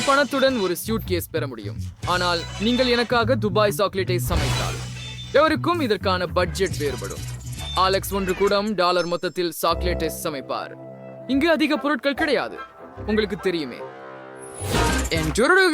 நீங்கள் பணத்துடன் ஒரு சூட்கேஸ் பெற முடியும், ஆனால் நீங்கள் எனக்காக துபாய் சாக்லேட்டை சமைத்தால் எவருக்கும் இதற்கான பட்ஜெட் வேறுபடும். அலெக்ஸ் $1 மொத்தத்தில் சாக்லேட்டை சமைப்பார். இங்கு அதிக பொருட்கள் கிடையாது, உங்களுக்கு தெரியுமே. $100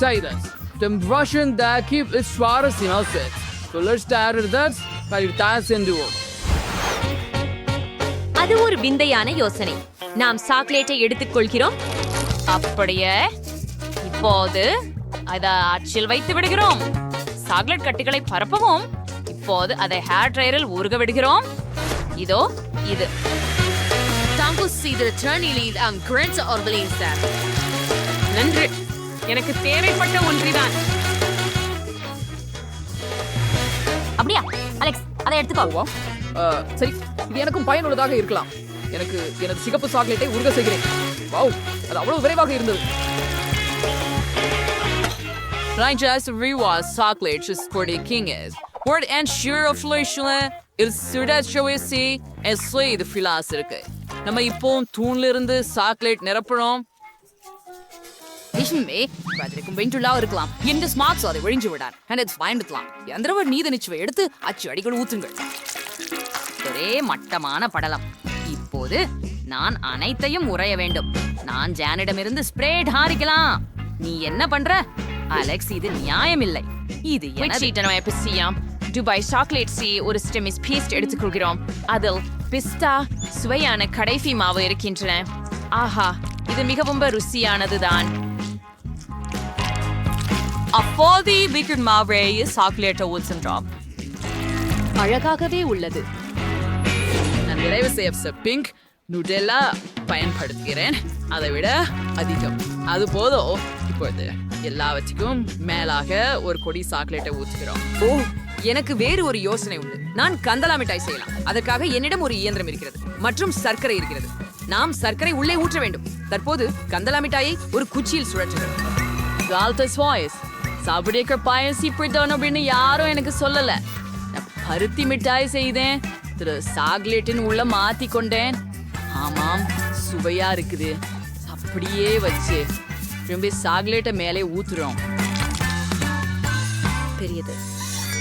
Cyrus. The Russian that keep its Schwarz in our set. So let's start with that. அது ஒரு விந்தையான யோசனை. நாம் சாக்லேட்டை எடுத்துக்கொள்கிறோம். அப்படியே இப்போது அதை அச்சில் வைத்து விடுகிறோம். சாக்லேட் கட்டிகளை பரப்பவும். இப்போது அதை ஹேர் ட்ரையரில் ஊறுக விடுகிறோம். இதோ இது. நன்றி, எனக்கு தேவைப்பட்ட ஒன்றிதான். அப்படியா அலெக்ஸ், அதை எடுத்துக்கோ. சரி, இது எனக்கும் பயனுள்ளதாக இருக்கலாம். எனக்கு எனது சிகப்பு சாக்லேட்டை உருக செய்கிறேன். வாவ், அது அவ்வளவு விரைவாக இருந்தது. Rangers rewards chocolate is for the king is. Word and sure of Leishland is Sudat Shawisi and Slay the philosopher. நம்ம இப்போ தூண்ல இருந்து சாக்லேட் நிரப்புறோம். நிஜமே பதிலுக்கும் வெயின்டுலா இருக்கலாம். இந்த ஸ்மார்ட்ஸ் அதை ஒழிஞ்சு விடார். ஹண்ட்ஸ் பயன்படுத்தலாம். எந்திரவர் நீத நிச்சயம் எடுத்து அச்சு அடிகள் ஊற்றுங்கள். ஒரே மட்டமான படலம். இப்போது நான் அனைத்தையும் உறைய வேண்டும். நான் ஜானிடமிருந்து ஸ்ப்ரேட் ஹாரிக்கலாம். நீ என்ன பண்ற அலெக்ஸ்? இது நியாயமில்லை. இது என்ன? துபாய் சாக்லேட்ஸி ஒரு ஸ்டெமிஸ் பீஸ்ட் எடுத்துக்கொள்கிறோம். அதில் பிஸ்தா சுவையான கடைசி மாவு இருக்கின்றன. ஆஹா, இது மிகவும் ருசியானதுதான். அப்போது வீக்கெண்ட் மாவே சாக்லேட்டை ஊற்றுன்றோம். அழகாகவே உள்ளது. நான் நிறைவு செய்ய பிங்க் நுடெல்லா பயன்படுத்துகிறேன். அதை விட அதிகம் அது போதும். இப்போது எல்லாவற்றுக்கும் மேலாக ஒரு கொடி சாக்லேட்டை ஊற்றுகிறோம். ஓ, எனக்கு வேறு ஒரு யோசனை உண்டு. நான் கந்தலா மிட்டாய் செய்யலாம். அதற்காக என்னிடம் ஒரு இயந்திரம் இருக்கிறது மற்றும் சர்க்கரை இருக்கிறது. நாம் சர்க்கரை உள்ளே ஊற்ற வேண்டும். தற்போது கந்தலா மிட்டாயை ஒரு குச்சியில் சுழற்றுகிறோம். கால்டஸ் வாய்ஸ் சாப்பிடிய பாயசி பிடித்தவன் அப்படின்னு யாரும் எனக்கு சொல்லல. நான் பருத்தி மிட்டாய் செய்தேன். சாக்லேட்டின் உள்ள மாத்தி கொண்டேன். ஆமாம், சுவையா இருக்குது. அப்படியே வச்சு திரும்பி சாக்லேட்டை மேலே ஊத்துறோம். பெரியது.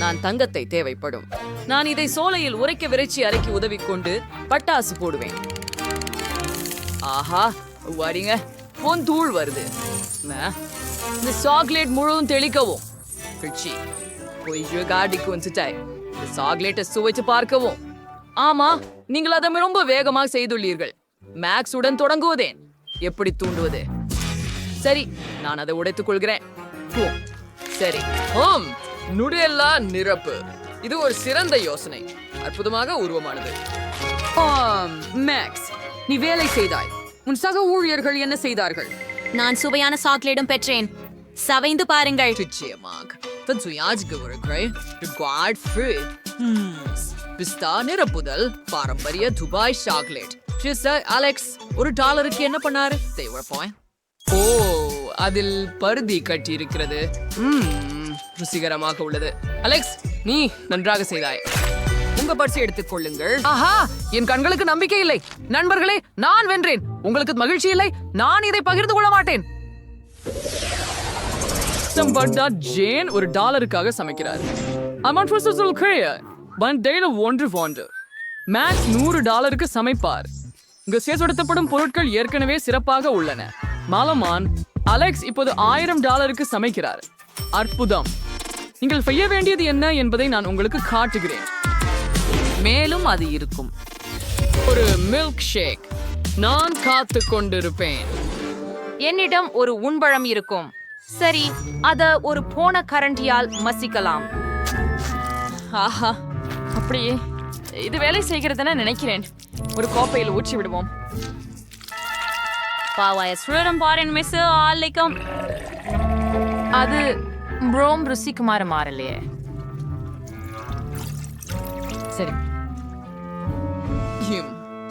நான் தங்கத்தை தேவைப்படும். நான் இதை சோலையில் உரைக்க விரைச்சி அரைக்கி உதவி கொண்டு பட்டாசு போடுவேன். ஆஹா, வரீங்க, பொன் தூள் வருது. இந்த சாக்லேட் முழுவதும் தெளிக்கவும். சாக்லேட்டை சுவைச்சு பார்க்கவும். ஆமா, நீங்கள் அதை ரொம்ப வேகமாக செய்துள்ளீர்கள். மேக்ஸ் உடன் தொடங்குவதேன். எப்படி தூண்டுவது? சரி, நான் அதை உடைத்துக் கொள்கிறேன். சரி, நுடெல்லா நிரப்பு. இது ஒரு சிறந்த யோசனை. அற்புதமாக உருவமானது. மேக்ஸ், நீ வேலை செய்தாய். உன் சக ஊழியர்கள் என்ன செய்தார்கள்? நான் சுவையான சாக்லேட்டும் பெற்றேன். சவைந்து பாருங்கள். பிஸ்தா நிரப்புதல் பாரம்பரிய துபாய் சாக்லேட். அலெக்ஸ் $1 என்ன பண்ணாரு? ஓ, அதில் பருதி கட்டி இருக்கிறது. ருசிகரமாக உள்ளது. அலெக்ஸ், நீ நன்றாக செய்தாய். உங்க பரிசு எடுத்துக் கொள்ளுங்கள். ஆஹா, என் கண்களுக்கு நம்பிக்கை இல்லை. நண்பர்களே, நான் வென்றேன். உங்களுக்கு மகிழ்ச்சி இல்லை? நான் இதை பகிர்ந்து கொள்ள மாட்டேன். ஜேன் $1 சமைக்கிறார். மேக்ஸ் $100 சமைப்பார். இங்கு சேர்ப்படுத்தப்படும் பொருட்கள் ஏற்கனவே சிறப்பாக உள்ளன. மாலமான் அலெக்ஸ் இப்போது $1000 சமைக்கிறார். அற்புதம். நீங்கள் செய்ய வேண்டியது என்ன என்பதை நான் உங்களுக்கு காட்டுகிறேன். மேலும் அது இருக்கும். ஒரு மில்க் ஷேக். நான் காத்து கொண்டிருப்பேன். என்னிடம் ஒரு உண்பழம் இருக்கும். சரி, அத ஒரு போன கரண்டியால் மசிக்கலாம். ஆஹா, அப்படியே இது வேலை செய்கிறதுன்னு நினைக்கிறேன். ஒரு கோப்பையில் ஊற்றி விடுவோம். அது ப்ரோம் ருசிக்குமாறு மாறலையே. சரி,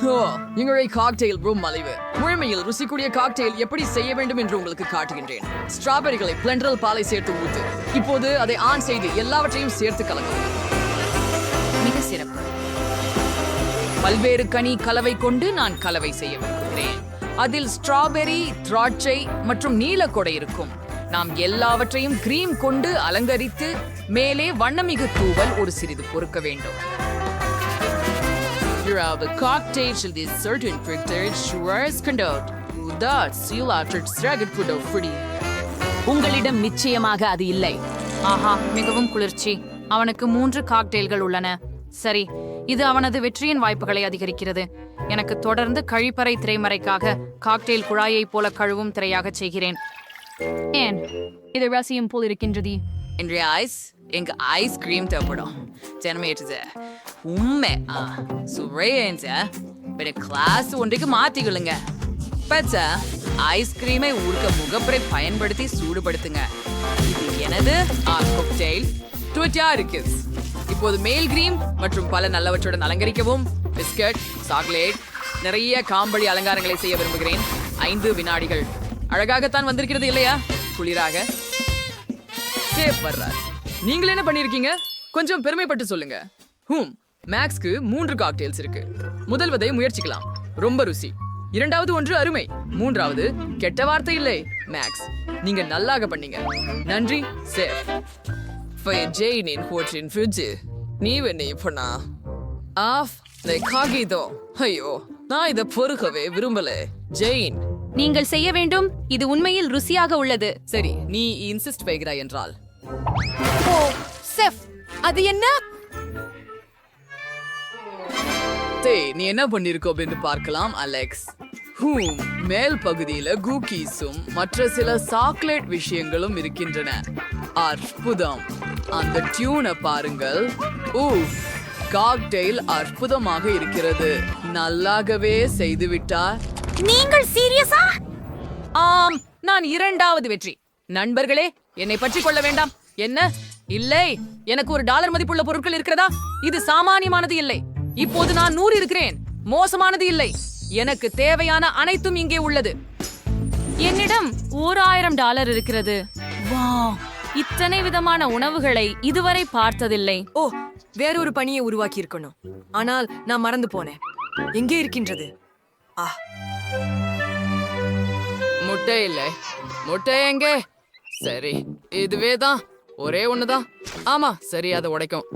எங்களுடைய காக்டெயில் ரூம் மலிவு. முழுமையில் ருசிக்கூடிய காக்டெயில் எப்படி செய்ய வேண்டும் என்று உங்களுக்கு காட்டுகின்றேன். ஸ்ட்ராபெரிகளை பிளெண்டரில் பாலை சேர்த்து ஊத்து. இப்போது அதை ஆன் செய்து எல்லாவற்றையும் சேர்த்து கலக்கவும். மிக சிறப்பு. பல்வேறு கனி கலவை கொண்டு நான் கலவை செய்ய விரும்புகிறேன். அதில் ஸ்ட்ராபெரி, திராட்சை மற்றும் நீலக்கொடை இருக்கும். நாம் எல்லாவற்றையும் கிரீம் கொண்டு அலங்கரித்து மேலே வண்ணமிகு தூவல் ஒரு சிறிது பொறுக்க வேண்டும். The cocktail should be certain factors sures conduct. That seal after stragged could have pretty. உங்களிடம் நிச்சயமாக அது இல்லை. ஆஹா, மிகவும் குளிர்ச்சி. அவனுக்கு 3 காக்டெயில்கள் உள்ளன. சரி, இது அவனது வெற்றியின் வாய்ப்புகளை அதிகரிக்கிறது. எனக்கு தொடர்ந்து கழிப்பறை திரைமறைக்காக காக்டெயில் குழாயை போல கழுவும் திரையாக செய்கிறேன். ஏன் இது ரசியம் போல் இருக்கின்றது? இன்றைய எங்க ஐஸ்கிரீம் தேவைப்படும். ஜனமேற்றது உண்மை சுவைய கிளாஸ் ஒன்றைக்கு மாத்திக்கொள்ளுங்க. பச்சா ஐஸ்கிரீமை ஊர்க்க முகப்பரை பயன்படுத்தி சூடுபடுத்துங்க. இது எனது காக்டெயில் ட்விட்டா இருக்கு. இப்போது மேல் கிரீம் மற்றும் பல நல்லவற்றுடன் அலங்கரிக்கவும். பிஸ்கட், சாக்லேட், நிறைய காம்படி அலங்காரங்களை செய்ய விரும்புகிறேன். 5 வினாடிகள். அழகாகத்தான் வந்திருக்கிறது இல்லையா? குளிராக சேஃப் வர்றார். நீங்கள் என்ன பண்ணிருக்கீங்க? கொஞ்சம் பெருமைப்பட்டு சொல்லுங்க. மேக்ஸ்க்கு 3 காக்டெயில்ஸ் இருக்கு. முதல்வதை முயற்சிக்கலாம். ரொம்ப ருசி. இரண்டாவது ஒன்று அருமை. மூன்றாவது கெட்ட வார்த்தை இல்லை. மேக்ஸ், நீங்க நல்லாக பண்ணீங்க. நன்றி சேஃப். ஜெயினின் ஹோட்டலின் ஃப்ரிட்ஜ் நீ என்ன பண்ணா ஆஃப் காகிதோ. ஐயோ, நான் இதை பொறுக்கவே விரும்பல. ஜெயின், நீங்கள் செய்ய வேண்டும். இது உண்மையில் ருசியாக உள்ளது. சரி, நீ இன்சிஸ்ட் வைக்கிறாய் என்றால். ஓ செஃப், அது என்ன? நீ என்ன பண்ணிருக்கோ என்று பார்க்கலாம் அலெக்ஸ். மேல் பகுதியில குக்கீஸும் மற்ற சில சாக்லேட் விஷயங்களும் இருக்கின்றன. அற்புதம். அந்த டியூனை பாருங்கள். காக்டெயில் அற்புதமாக இருக்கிறது. நல்லாகவே செய்துவிட்டா. நீங்கள் சீரியஸா? ஆம், நான் 2வது வெற்றி. நண்பர்களே, என்னை பற்றி கொள்ள வேண்டாம். என்ன? இல்லை, எனக்கு $1 மதிப்புள்ள பொருட்கள் இருக்கிறதா? இது சாமானியமானது இல்லை. இப்போது நான் 100 இருக்கிறேன். மோசமானது இல்லை. எனக்கு தேவையான அனைத்தும் இங்கே உள்ளது. என்னிடம் $1000 இருக்கிறது. வாவ், இத்தனை விதமான உணவுகளை இதுவரை பார்த்ததில்லை. ஓ, வேறொரு பணியை உருவாக்கி இருக்கணும். ஆனால் நான் மறந்து போனேன். எங்கே இருக்கின்றது? முட்டை இல்லை. முட்டை எங்கே? சரி, இதுவே தான். ஒரே ஒண்ணுதான். ஆமா, சரி, அதை உடைக்கும்.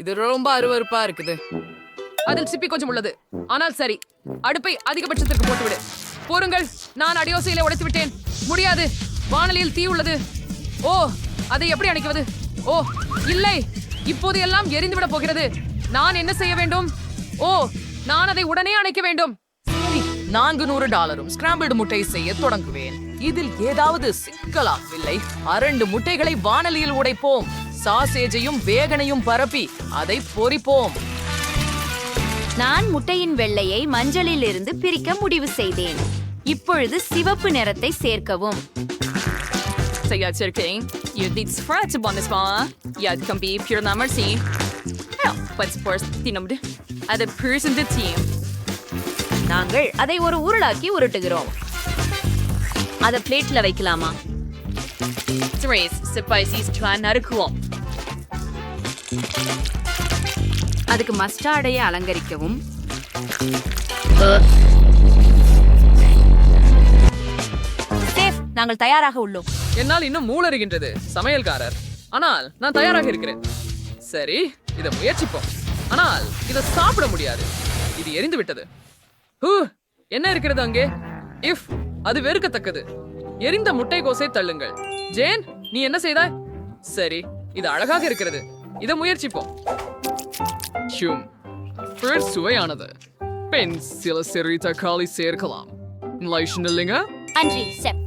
இது ரொம்ப அருவருப்பா இருக்குது. அதில் சிப்பி கொஞ்சம் உள்ளது. ஆனால் சரி, அடுப்பை அதிகபட்சத்திற்கு போட்டுவிடு. போருங்கள், நான் அடியோசையில உடைத்து விட்டேன். முடியாது, வானலியில் தீ உள்ளது. ஓ, அதை எப்படி அணைக்குவது? ஓ இல்லை, இப்போது எல்லாம் எரிந்துவிட போகிறது. நான் என்ன செய்ய வேண்டும்? ஓ, நான் அதை உடனே அணைக்க வேண்டும். $400 ஸ்கிராம்பிள்டு முட்டை செய்ய தொடங்குவேன். இதில் ஏதாவது சிக்கலாகவில்லை. 2 முட்டைகளை வானலியில் உடைப்போம். சாசேஜையும் வேகனையும் பரப்பி அதை பொரிப்போம். நான் முட்டையின் வெள்ளையை மஞ்சளில் இருந்து பிரிக்க முடிவு செய்தேன். இப்பொழுது சிவப்பு நிறத்தை சேர்க்கவும். நாங்கள் அதை ஒரு உருளாக்கி உருட்டுகிறோம். அதை பிளேட்ல வைக்கலாமா? அதுக்கு மஸ்டார்டையை அலங்கரிக்கவும். சேஃப், நாங்கள் தயாராக உள்ளோம். என்னால் இன்னும் மூளறுகின்றது சமையல்காரர். ஆனால் நான் தயாராக இருக்கிறேன். சரி, இதை முயற்சிப்போம். ஆனால் இதை சாப்பிட முடியாது. இது எரிந்து விட்டது. என்ன இருக்கிறது அங்கே? அது வெறுக்கத்தக்கது. எரிந்த முட்டைகோசை தள்ளுங்கள். ஜேன், நீ என்ன செய்தாய்? சரி, இது அழகாக இருக்கிறது. இதை முயற்சிப்போம். சுவையானது. பெண் சில சிறு தக்காளி சேர்க்கலாம். இல்லைங்க? அன்றி செப்,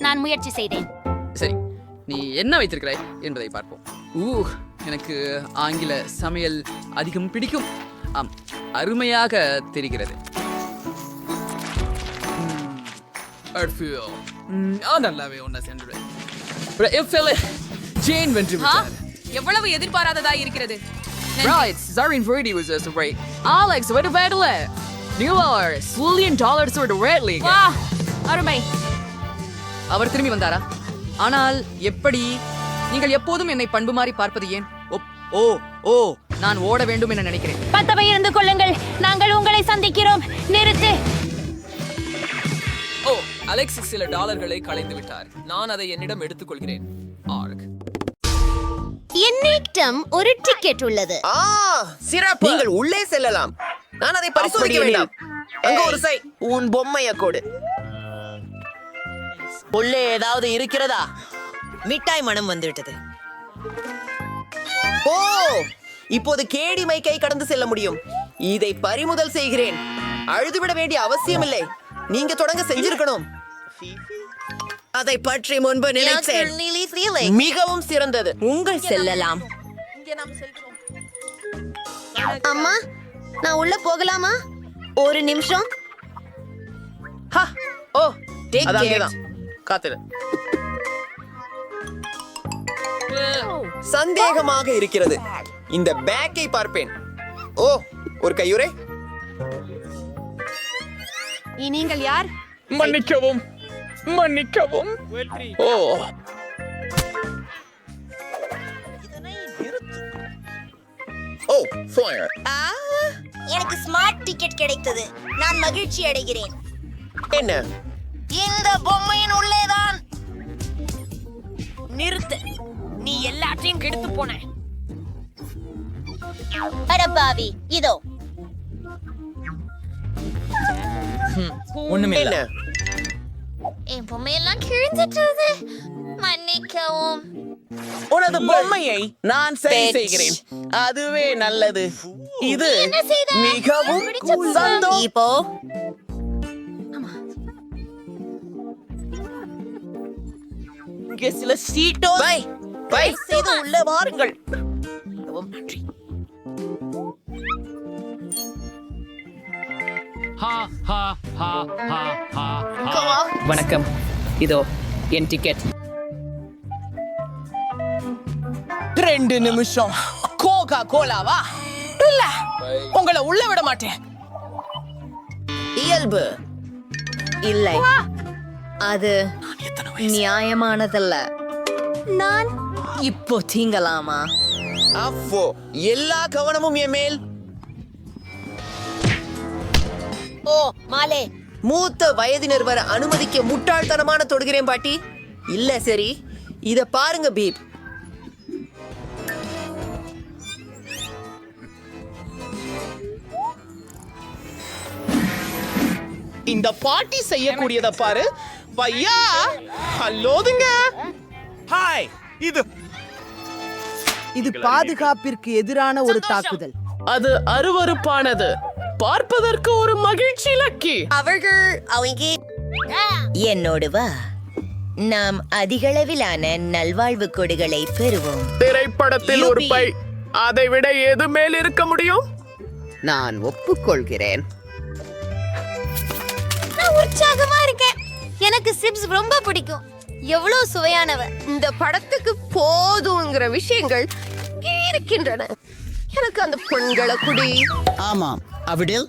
நான் முயற்சி செய்தேன். சரி, நீ என்ன வைத்திருக்கிறாய் என்பதை பார்ப்போம். எனக்கு ஆங்கில சமையல் அதிகம் பிடிக்கும். அருமையாக தெரிகிறது. நல்லாவே ஒன்ன சென்று ஜேன் வென்று விட்டார். எவ்வளவு எதிர்பாராததா இருக்கிறது. Right, Zarin Brady was just right. Alex, what about it? $1,000,000 ரேட்லீங்க. வா அருமை. அவர் திரும்பி வந்தாரா? ஆனால் எப்படி? நீங்கள் எப்போதும் என்னை பண்பு மாறி பார்ப்பது ஏன்? ஓ ஓ நான் ஓட வேண்டும் என நினைக்கிறேன். பத்தபகிர்ந்து கொள்ளுங்கள், நாங்கள் உங்களை சந்திக்கிறோம். நிறுத்து. ஓ, அலெக்ஸ் சில டாலர்களை களைந்து விட்டார். நான் அதை என்னிடம் எடுத்துக்கொள்கிறேன். ஆர்க். என்னிடம் ஒரு டிக்கெட் உள்ளது. சிறப்பு. நீங்கள் உள்ளே செல்லலாம். நான் அதை பரிசோதிக்க வேண்டாம். அங்க ஒரு சை உன் பொம்மைய கொடு. உள்ளே ஏதாவது இருக்கிறதா? மிட்டாய் மனம் வந்துவிட்டது. ஓ, இப்போது கேடி மைக்கை கடந்து செல்ல முடியும். இதை பறிமுதல் செய்கிறேன். அழுதுவிட வேண்டிய அவசியமில்லை. நீங்க தொடங்க செஞ்சிருக்கணும். அதை பற்றி முன்பு நினைத்தேன். மிகவும் சிறந்தது. உங்கள் செல்லலாம். அம்மா, நான் உள்ள போகலாமா? ஒரு நிமிஷம். ஓ, அது அங்கேதான். காத்துடு. சந்தேகமாக இருக்கிறது. இந்த பேக்கை பார்ப்பேன். ஓ, ஒரு கையுறை. நீங்கள் யார்? மன்னிக்கவும். ஓ, ஓ, ஃபயர். எனக்கு ஸ்மார்ட் டிக்கெட் கிடைத்தது. நான் மகிழ்ச்சி அடைகிறேன். என்ன? இந்த பொம்மையின் உள்ளேதான். நிறுத்து. நீ எல்லாத்தையும் கெடுத்து போன. அடப்பாவி, இதோ. என்ன? என் பொம்மையெல்லாம் கிழிஞ்சிட்டது. மன்னிக்கவும். உனது பொம்மையை நான் சரி செய்கிறேன். அதுவே நல்லது. இது என்ன செய்த? மிகவும் பிடிச்ச பொம்மை. சந்தோஷம். இப்போ இங்கே சில சீட்டோ பை செய்து உள்ளே வாருங்கள். மிகவும் நன்றி. வணக்கம், இதோ என் டிக்கெட். 2 நிமிஷம். கோகா கோலாவா? இல்ல, உங்களை உள்ள விட மாட்டேன். இயல்பு இல்லை, அது நியாயமானதல்ல. நான் இப்போ தீங்கலாமா? அப்போ எல்லா கவனமும் என் மேல். ஓ, மாலே. மூத்த வயதினர் வர அனுமதிக்க முட்டாள்தனமான தொடுகிறேன் பாட்டி. இல்ல சரி, இத பாருங்க பீப். இந்த பாட்டி செய்யக்கூடியத பாரு. பையா, ஹலோதுங்க. ஹாய், இது பாதுகாப்பிற்கு எதிரான ஒரு தாக்குதல். அது அருவருப்பானது. பார்ப்பதற்கு ஒரு மகிழ்ச்சி லக்கி. அவர்கள் அவங்க என்னோடு வா. நாம் அதிகளவிலான நல்வாழ்வு கொடிகளை பெறுவோம். திரைப்படத்தில் ஒரு பை. அதை விட எது மேல் இருக்க முடியும்? நான் ஒப்புக்கொள்கிறேன். நான் உற்சாகமா இருக்கேன். எனக்கு சிப்ஸ் ரொம்ப பிடிக்கும். எவ்வளவு சுவையானவ. இந்த படத்துக்கு போதுங்கிற விஷயங்கள் இங்கே இருக்கின்றன. எனக்கு அந்த பெண்களை குடி. ஆமாம், அவிடில்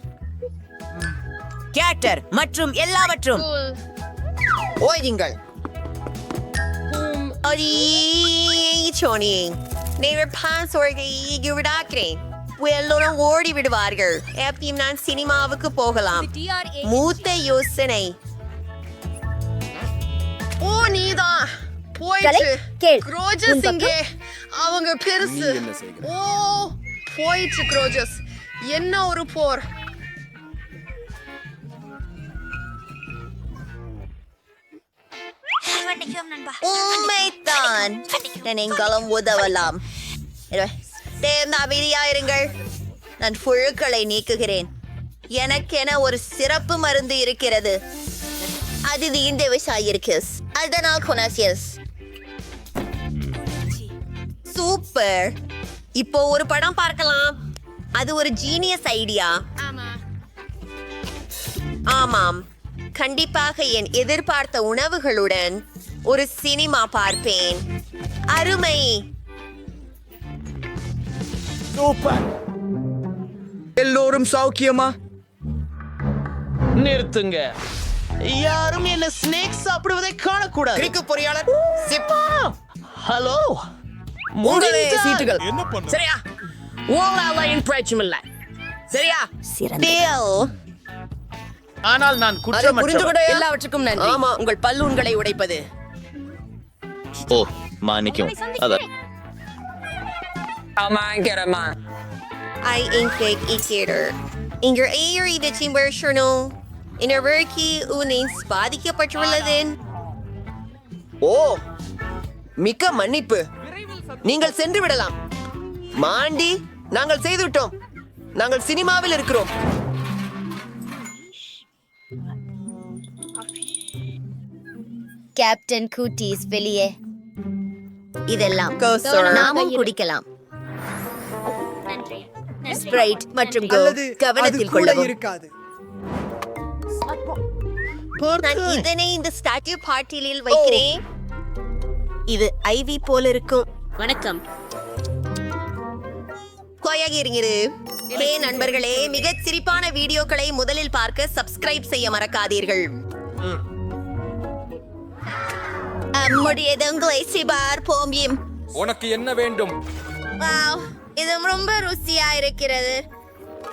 கேட்டர் மற்றும் எல்லாவற்றும் ஓய்யுங்கள். சோனி, நீங்கள் பான்சோர்கை விடாக்கிறேன். எல்லோரும் ஓடி விடுவார்கள். எப்பயும் நான் சினிமாவுக்கு போகலாம். மூத்த யோசனை. ஓ, நீதான் போயிட்டு. குரோஜஸ் இங்கே. அவங்க பெருசு. ஓ, போயிட்டு குரோஜஸ். என்ன ஒரு போர். உண்மைதான். நீங்களும் உதவலாம். தேர்ந்த அமைதியாயிருங்கள். நான் புழுக்களை நீக்குகிறேன். எனக்கென ஒரு சிறப்பு மருந்து இருக்கிறது. அது இந்த விசாயிருக்கஸ். அதனால் கொனாசியஸ். சூப்பர். இப்போ ஒரு படம் பார்க்கலாம். அது ஒரு ஜீனியஸ் ஐடியா. ஆமாம், கண்டிப்பாக என் எதிர்பார்த்த உணவுகளுடன் ஒரு சினிமா பார்ப்பேன். அருமை. சூப்பர். எல்லோரும் சௌக்கியமா? நிறுத்துங்க. யாரும் என்ன ஸ்னேக் சாப்பிடுவதை காணக்கூடாது. கிரிக்கு பொறியாளர் சிப்பா. ஹலோ, உங்களே சீட்டுகள். சரியா? உங்களால பிரச்சனை இல்ல. சரியா? டேல். ஆனால் நான் அதை குற்றமற்றவன். புரிந்துகொண்டேன். எல்லாவற்றுக்கும் நன்றி. ஆமா. உங்கள் பல்லூன்களை உடைப்பது. ஓ, மாணிக்கம். அதான். Ay inkig iketer. Inger ayri de timber sherno. Inarverki unin பாதிக்கப்பட்டுள்ளதேன். ஓ, மிக்க மன்னிப்பு. நீங்கள் சென்று விடலாம். மாண்டி, நாங்கள் செய்துவிட்டோம். நாங்கள் சினிமாவில் இருக்கிறோம். கேப்டன் கூட்டீஸ் வெளியே இதெல்லாம் Go, sir. நாமும் குடிக்கலாம் ஸ்ப்ரைட் மற்றும் கோ அல்லது அது கவனத்தில் கூட கொள்ளவும் இருக்காது. நான் இதனை இந்த ஸ்டாச்சு பார்ட்டியில் வைக்கிறேன். இது ஐவி போல இருக்கும். வணக்கம் கோயாக இருங்கிரு. ஹே நண்பர்களே, மிகச் சிரிப்பான வீடியோக்களை முதலில் பார்க்க சப்ஸ்கிரைப் செய்ய மறக்காதீர்கள். முடியதுங்களை சிபார் போம்பியும். உனக்கு என்ன வேண்டும்? வாவ், இது ரொம்ப ருசியா இருக்கிறது.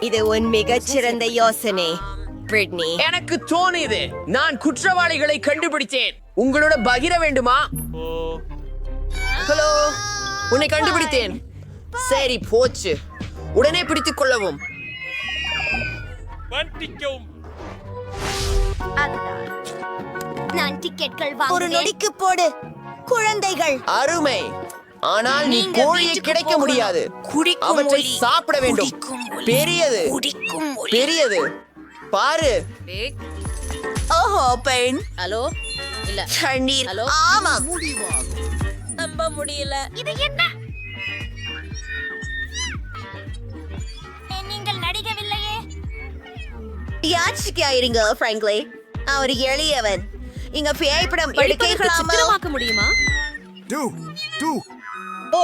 இது உன் மிகச் சிறந்த யோசனை பிரிட்னி. எனக்கு தோணியது. நான் குற்றவாளிகளை கண்டுபிடித்தேன். உங்களோட பகிர வேண்டுமா? ஹலோ, உன்னை கண்டுபிடித்தேன். சரி, போச்சு. உடனே பிடித்துக் கொள்ளவும். நான் டிக்கெட்கள் ஒரு நொடிக்கு போடு குழந்தைகள் அருமை. ஆனால் நீ கோழியை கிடைக்க முடியாது. அவற்றை சாப்பிட வேண்டும். பெரியது பெரியது பாரு. ஓஹோ பெண். ஹலோ இல்ல தண்ணீர். ஹலோ ஆமா. நம்ப முடியல. இது என்ன நீங்கள் நடிக்கவில்லையே யாச்சிக்காயிருங்க ஃப்ராங்க்லி. அவர் எளியவன். இங்க பேய்படம் எடுக்கலாமா? சித்திரமாக்க முடியுமா? ஓ,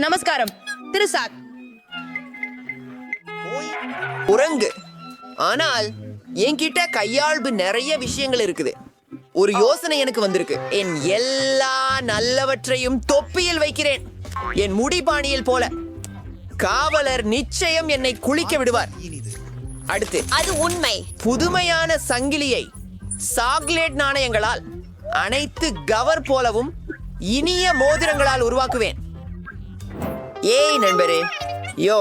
நமஸ்காரம் திரு சாக். குரங்கு. ஆனால் என்கிட்ட கையாள்பு நிறைய விஷயங்கள் இருக்குது. ஒரு யோசனை எனக்கு வந்திருக்கு. என் எல்லா நல்லவற்றையும் தொப்பியில் வைக்கிறேன். என் முடிபாணியில் போல. காவலர் நிச்சயம் என்னை குளிக்க விடுவார். அடுத்து, அது உண்மை. புதுமையான சங்கிலியை சாக்லேட் நாணயங்களால் அனைத்து கவர் போலவும் இனிய மோதிரங்களால் உருவாக்குவேன். ஏய் நண்பரே, யோ,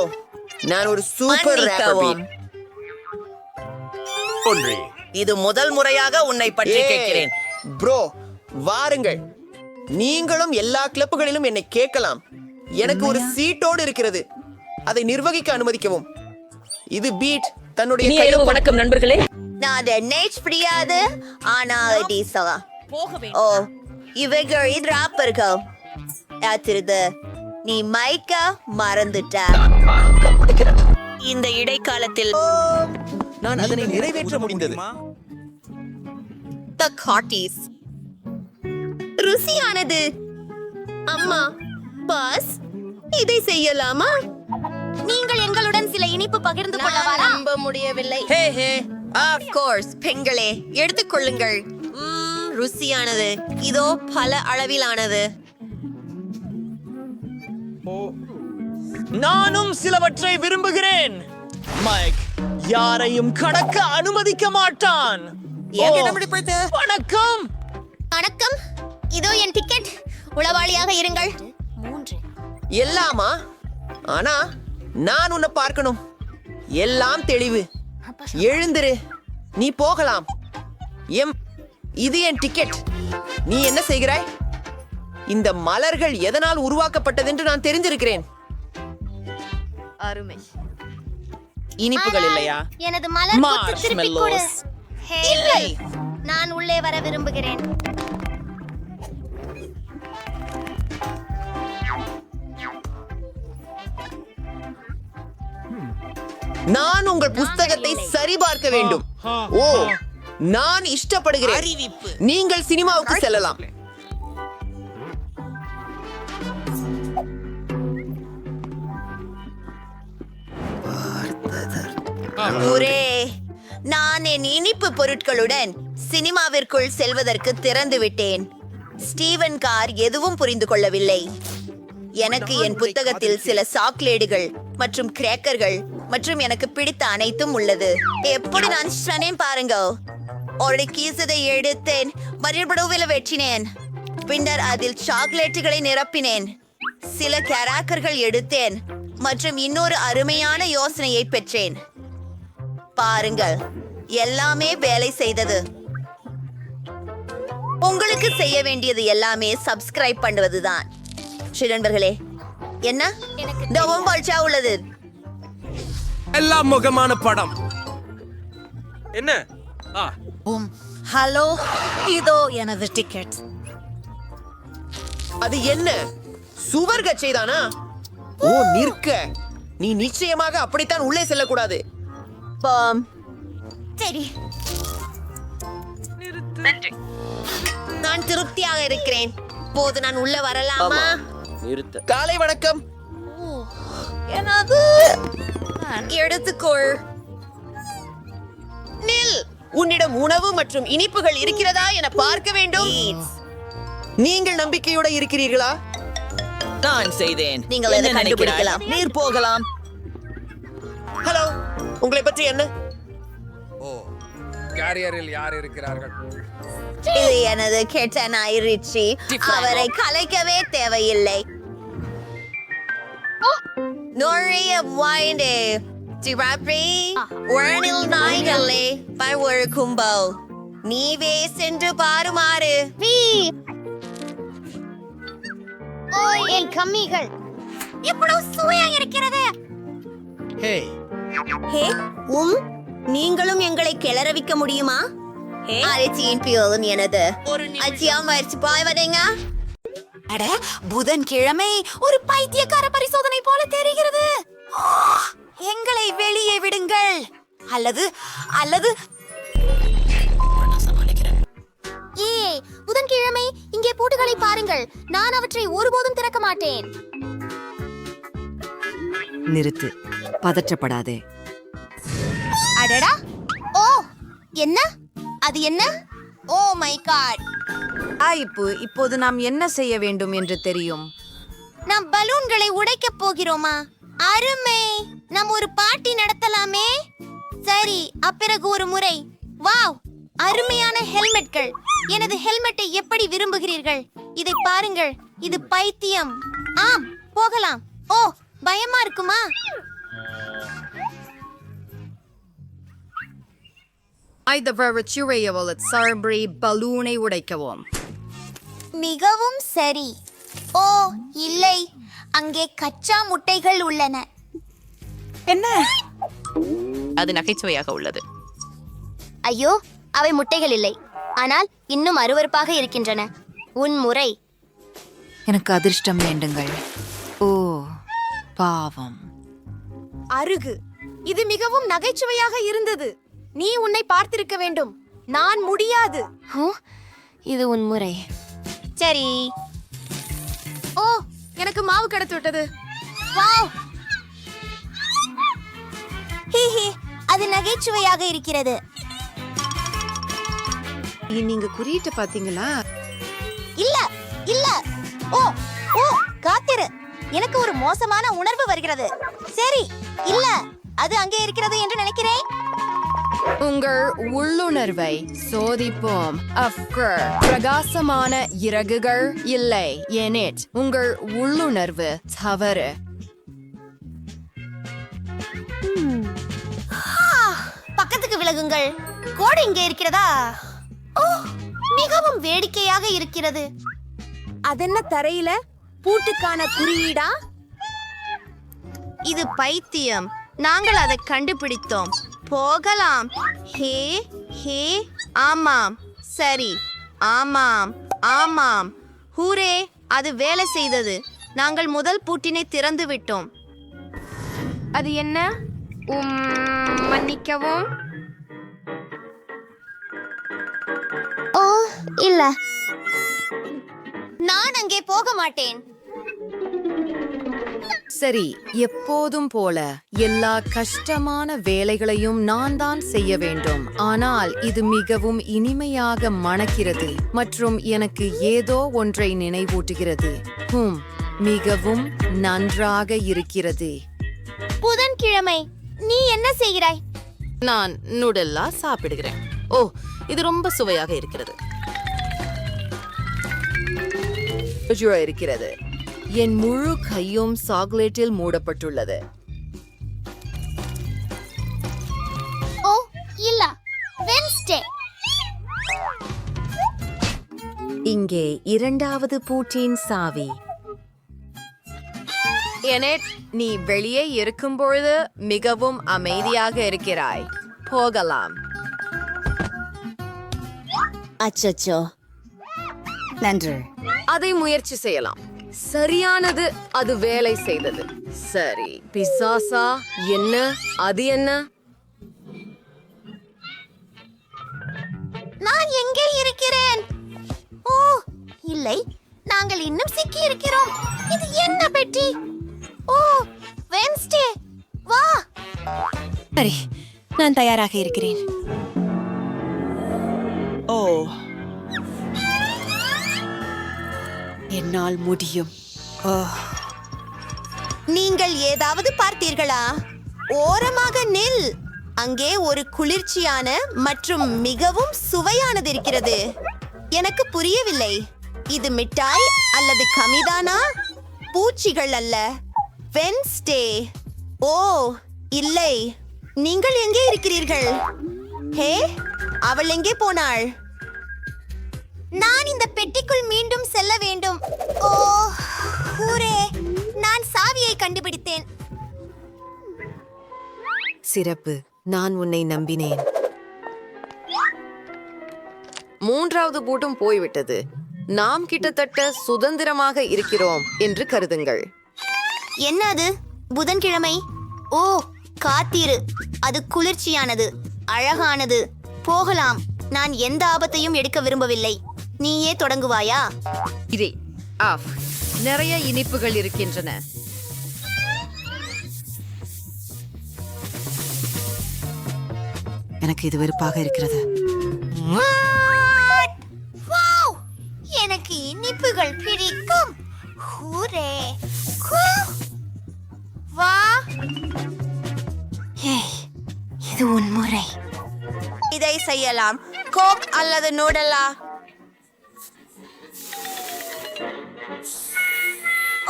நான் ஒரு சூப்பர் மன்னிக்கவும். இது முதல் முறையாக உன்னை பற்றி கேட்கிறேன். ப்ரோ, வாருங்கள். நீங்களும் எல்லா கிளப்புகளிலும் என்னை கேட்கலாம். எனக்கு ஒரு சீட்டோடு இருக்கிறது. அதை நிர்வகிக்க அனுமதிக்கவும். இது பீட் தன்னுடைய கையில் வணக்கம் நண்பர்களே. நான் நெச் பிடியாது, ஆனால் டீசலா. ஓ, இவைகள் ராப்பர்கள். யாத்திருது, நீ மைக்க மறந்துட்ட. இந்த இடைக்காலத்தில் நான் அதனை நிறைவேற்ற முடிந்தது. The Cotties. ருசியானது. அம்மா, பாஸ், இதை செய்யலாமா? நீங்கள் எங்களுடன் சில இனிப்பு பகிர்ந்து கொள்ளவாரா நம்ப முடியவில்லை. ஹே ஹே, Of course, பெண்களே, எடுத்துக்கொள்ளுங்கள். ருசியானது. இதோ பல அளவிலானது. நானும் சிலவற்றை விரும்புகிறேன். மைக் யாரையும் கடக்க அனுமதிக்க மாட்டான். வணக்கம். வணக்கம் இதோ என் டிக்கெட் உளவாளியாக இருங்கள் 3 எல்லாமா? ஆனா நான் உன்னை பார்க்கணும். எல்லாம் தெளிவு. எழுந்திரு, நீ போகலாம். இது என் டிக்கெட். நீ என்ன செய்கிறாய்? இந்த மலர்கள் எதனால் உருவாக்கப்பட்டதென்று நான் தெரிஞ்சிருக்கிறேன். அருமை. இனிப்புகள் இல்லையா? எனது மலர் கொத்து திருப்பி கொடு. Marshmallows. ஹே, இல்லை. நான் உள்ளே வர விரும்புகிறேன். நான் உங்கள் புஸ்தகத்தை சரிபார்க்க வேண்டும். ஓ, நான் இஷ்டப்படுகிறேன். அறிவிப்பு. நீங்கள் சினிமாவுக்கு செல்லலாம். ஒரே, நான் என் இனிப்பு பொருட்களுடன் சினிமாவிற்குள் செல்வதற்கு திறந்து விட்டேன். ஸ்டீவன் கார் எதுவும் புரிந்து கொள்ளவில்லை. எனக்கு என் புத்தகத்தில் சில சாக்லேட்டுகள் மற்றும் கிரேக்கர்கள் மற்றும் எனக்கு பிடித்த அனைத்தும் உள்ளது. எப்படி நான் சொன்னேன் பாருங்க. ஒரு கீசதை எடுத்தேன், மறுபடியும் வெட்டினேன். பின்னர் அதில் சாக்லேட்டுகளை நிரப்பினேன். சில கிராக்கர்கள் எடுத்தேன் மற்றும் இன்னொரு அருமையான யோசனையை பெற்றேன். பாருங்கள், எல்லாமே வேலை செய்தது. உங்களுக்கு செய்ய வேண்டியது எல்லாமே சப்ஸ்கிரைப் பண்ணுவதுதான். நண்பர்களே, என்ன உள்ளது? எல்லாம் முகமான படம் என்ன? ஹலோ, இதோ எனது டிக்கெட். அது என்ன? சுவர் கச்சைதானா? ஓ, நிற்க. நீ நிச்சயமாக அப்படித்தான் உள்ளே செல்லக்கூடாது. சரி, நான் திருப்தியாக இருக்கிறேன். போது நான் உள்ள வரலாமா? காலை வணக்கம். எனது எடுத்துக்கொள். நில். உன்னிடம் உணவு மற்றும் இனிப்புகள் இருக்கிறதா என பார்க்க வேண்டும். நீங்கள் நம்பிக்கையோட இருக்கிறீர்களா? நான் செய்தேன். நீங்கள் எதை கண்டுபிடிக்கலாம். நீர் போகலாம். ஹலோ, உங்களை பற்றி என்ன? கேரியரில் யார் இருக்கிறார்கள்? இது எனது கெட்ட நாய் ரிச்சி. அவரை கலைக்கவே தேவையில்லை. நுழைய வாய்ந்தே திராப்பி உரணில் நாய்களே ஒரு கும்பல். நீவே சென்று பாருமாறு. என் கம்மிகள் இவ்வளவு சுவையா இருக்கிறது. ஹே, நீங்களும் எங்களை கிளறவிக்க முடியுமா? அரிசியின் பியோலும் எனது அச்சியா முயற்சி பாய்வதைங்க. அட, புதன்கிழமை ஒரு பைத்தியக்கார பரிசோதனை போல தெரிகிறது. எங்களை வெளியே விடுங்கள். அல்லது அல்லது புதன்கிழமை இங்கே பூட்டுகளை பாருங்கள். நான் அவற்றை ஒருபோதும் திறக்க மாட்டேன். நிறுத்து, பதற்றப்படாதே. அடடா, ஓ என்ன அது? என்ன? Oh my God. இப்போது நாம் என்ன செய்ய வேண்டும் என்று தெரியும். நாம் பலூன்களை உடைக்கப் போகிறோமா? அருமை. நாம் ஒரு பார்ட்டி நடத்தலாமே. சரி, அப்பிறகு ஒரு முறை. வாவ், அருமையான ஹெல்மெட்கள். எனது ஹெல்மெட்டை எப்படி விரும்புகிறீர்கள்? இதை பாருங்கள், இது பைத்தியம். ஆம், போகலாம். ஓ, பயமா இருக்குமா? பலூனை உடைக்கவும். மிகவும் சரி. ஓ இல்லை, அங்கே கச்சா முட்டைகள் உள்ளன. என்ன? அது நகைச்சுவையாக உள்ளது. ஐயோ, அவை முட்டைகள் இல்லை, ஆனால் இன்னும் அருவருப்பாக இருக்கின்றன. உன் முறை. எனக்கு அதிர்ஷ்டம் வேண்டுங்கள். ஓ பாவம். அருகு. இது மிகவும் நகைச்சுவையாக இருந்தது. நீ உன்னை பார்த்திருக்க வேண்டும். நான் முடியாது. இது உன் முறை. சரி. ஓ, எனக்கு மாவு கிடைத்து விட்டது. வாவ், ஹிஹி, அது நகைச்சுவையாக இருக்கிறது. நீங்க குறியீட்டை பாத்தீங்களா? இல்ல இல்ல. ஓ ஓ, காத்திரு. எனக்கு ஒரு மோசமான உணர்வு வருகிறது. சரி, இல்ல, அது அங்கே இருக்கிறது என்று நினைக்கிறேன். உங்கள் உள்ளுணர்வை சோதிப்போம். பிரகாசமான இறகுகள் இல்லை எனிட் உங்கள் உள்ளுணர்வு தவறு. பக்கத்துக்கு விலகுங்கள். கோடு இங்கே இருக்கிறதா? ஓ, மிகவும் வேடிக்கையாக இருக்கிறது. அதென்ன தரையில பூட்டுக்கான குறியீடா? இது பைத்தியம். நாங்கள் அதை கண்டுபிடித்தோம். போகலாம். ஹே ஹே, ஆமாம், சரி, ஆமாம் ஆமாம். ஹூரே, அது வேலை செய்தது. நாங்கள் முதல் பூட்டினை திறந்து விட்டோம். அது என்ன? மன்னிக்கவும். ஓ இல்ல, நான் அங்கே போக மாட்டேன். சரி, எப்போதும் போல எல்லா கஷ்டமான வேலைகளையும் நான் தான் செய்ய வேண்டும். ஆனால் இது மிகவும் இனிமையாக மணக்கிறது மற்றும் எனக்கு ஏதோ ஒன்றை நினைவூட்டுகிறது. மிகவும் நன்றாக இருக்கிறது. புதன்கிழமை நீ என்ன செய்கிறாய்? நான் நூடல்லா சாப்பிடுகிறேன். ஓ, இது ரொம்ப சுவையாக இருக்கிறது. இருக்கிறது. என் முழு கையும் சாக்லேட்டில் மூடப்பட்டுள்ளது. ஓ இல்ல, வென்ஸ்டே. இங்கே இரண்டாவது பூட்டின் சாவி. நீ வெளியே இருக்கும்பொழுது மிகவும் அமைதியாக இருக்கிறாய். போகலாம். அச்சச்சோ, நன்று. அதை முயற்சி செய்யலாம். சரியானது, அது வேலை செய்தது. சரி, பிசாசா என்ன? அது என்ன? நான் எங்கே இருக்கிறேன்? ஓ இல்லை, நாங்கள் இன்னும் சிக்கி இருக்கிறோம். இது என்ன பெட்டி? ஓ வென்ஸ்டே, வா. சரி, நான் தயாராக இருக்கிறேன். ஓ, என்னால் முடியும். நீங்கள் ஏதாவது பார்த்தீர்களா? ஓரமாக நில். அங்கே ஒரு குளிர்ச்சியான மற்றும் மிகவும் சுவையானது இருக்கிறது. எனக்கு புரியவில்லை. இது மிட்டாய் அல்லது கமிதானா? பூச்சிகள் அல்ல. வென்ஸ்டே. ஓ இல்லை, நீங்கள் எங்கே இருக்கிறீர்கள்? ஹே, அவள் எங்கே போனாள்? நான் இந்த பெட்டிக்குள் மீண்டும் செல்ல வேண்டும். ஓ ஹூரே, நான் சாவியை கண்டுபிடித்தேன். சிறப்பு, நான் உன்னை நம்பினேன். மூன்றாவது பூட்டும் போய்விட்டது. நாம் கிட்டத்தட்ட சுதந்திரமாக இருக்கிறோம் என்று கருதுங்கள். என்ன அது? புதன்கிழமை. ஓ காத்திரு, அது குளிர்ச்சியானது, அழகானது. போகலாம். நான் எந்த ஆபத்தையும் எடுக்க விரும்பவில்லை. நீயே தொடங்குவாயா? இதே ஆஃப். நிறைய இனிப்புகள் இருக்கின்றன. எனக்கு இது வெறுப்பாக இருக்கிறது. வாவ், எனக்கு இனிப்புகள் பிடிக்கும். ஹூரே, வா. ஏய், இது உன் முறை. இதை செய்யலாம். கோக் அல்லது நூடல்லா?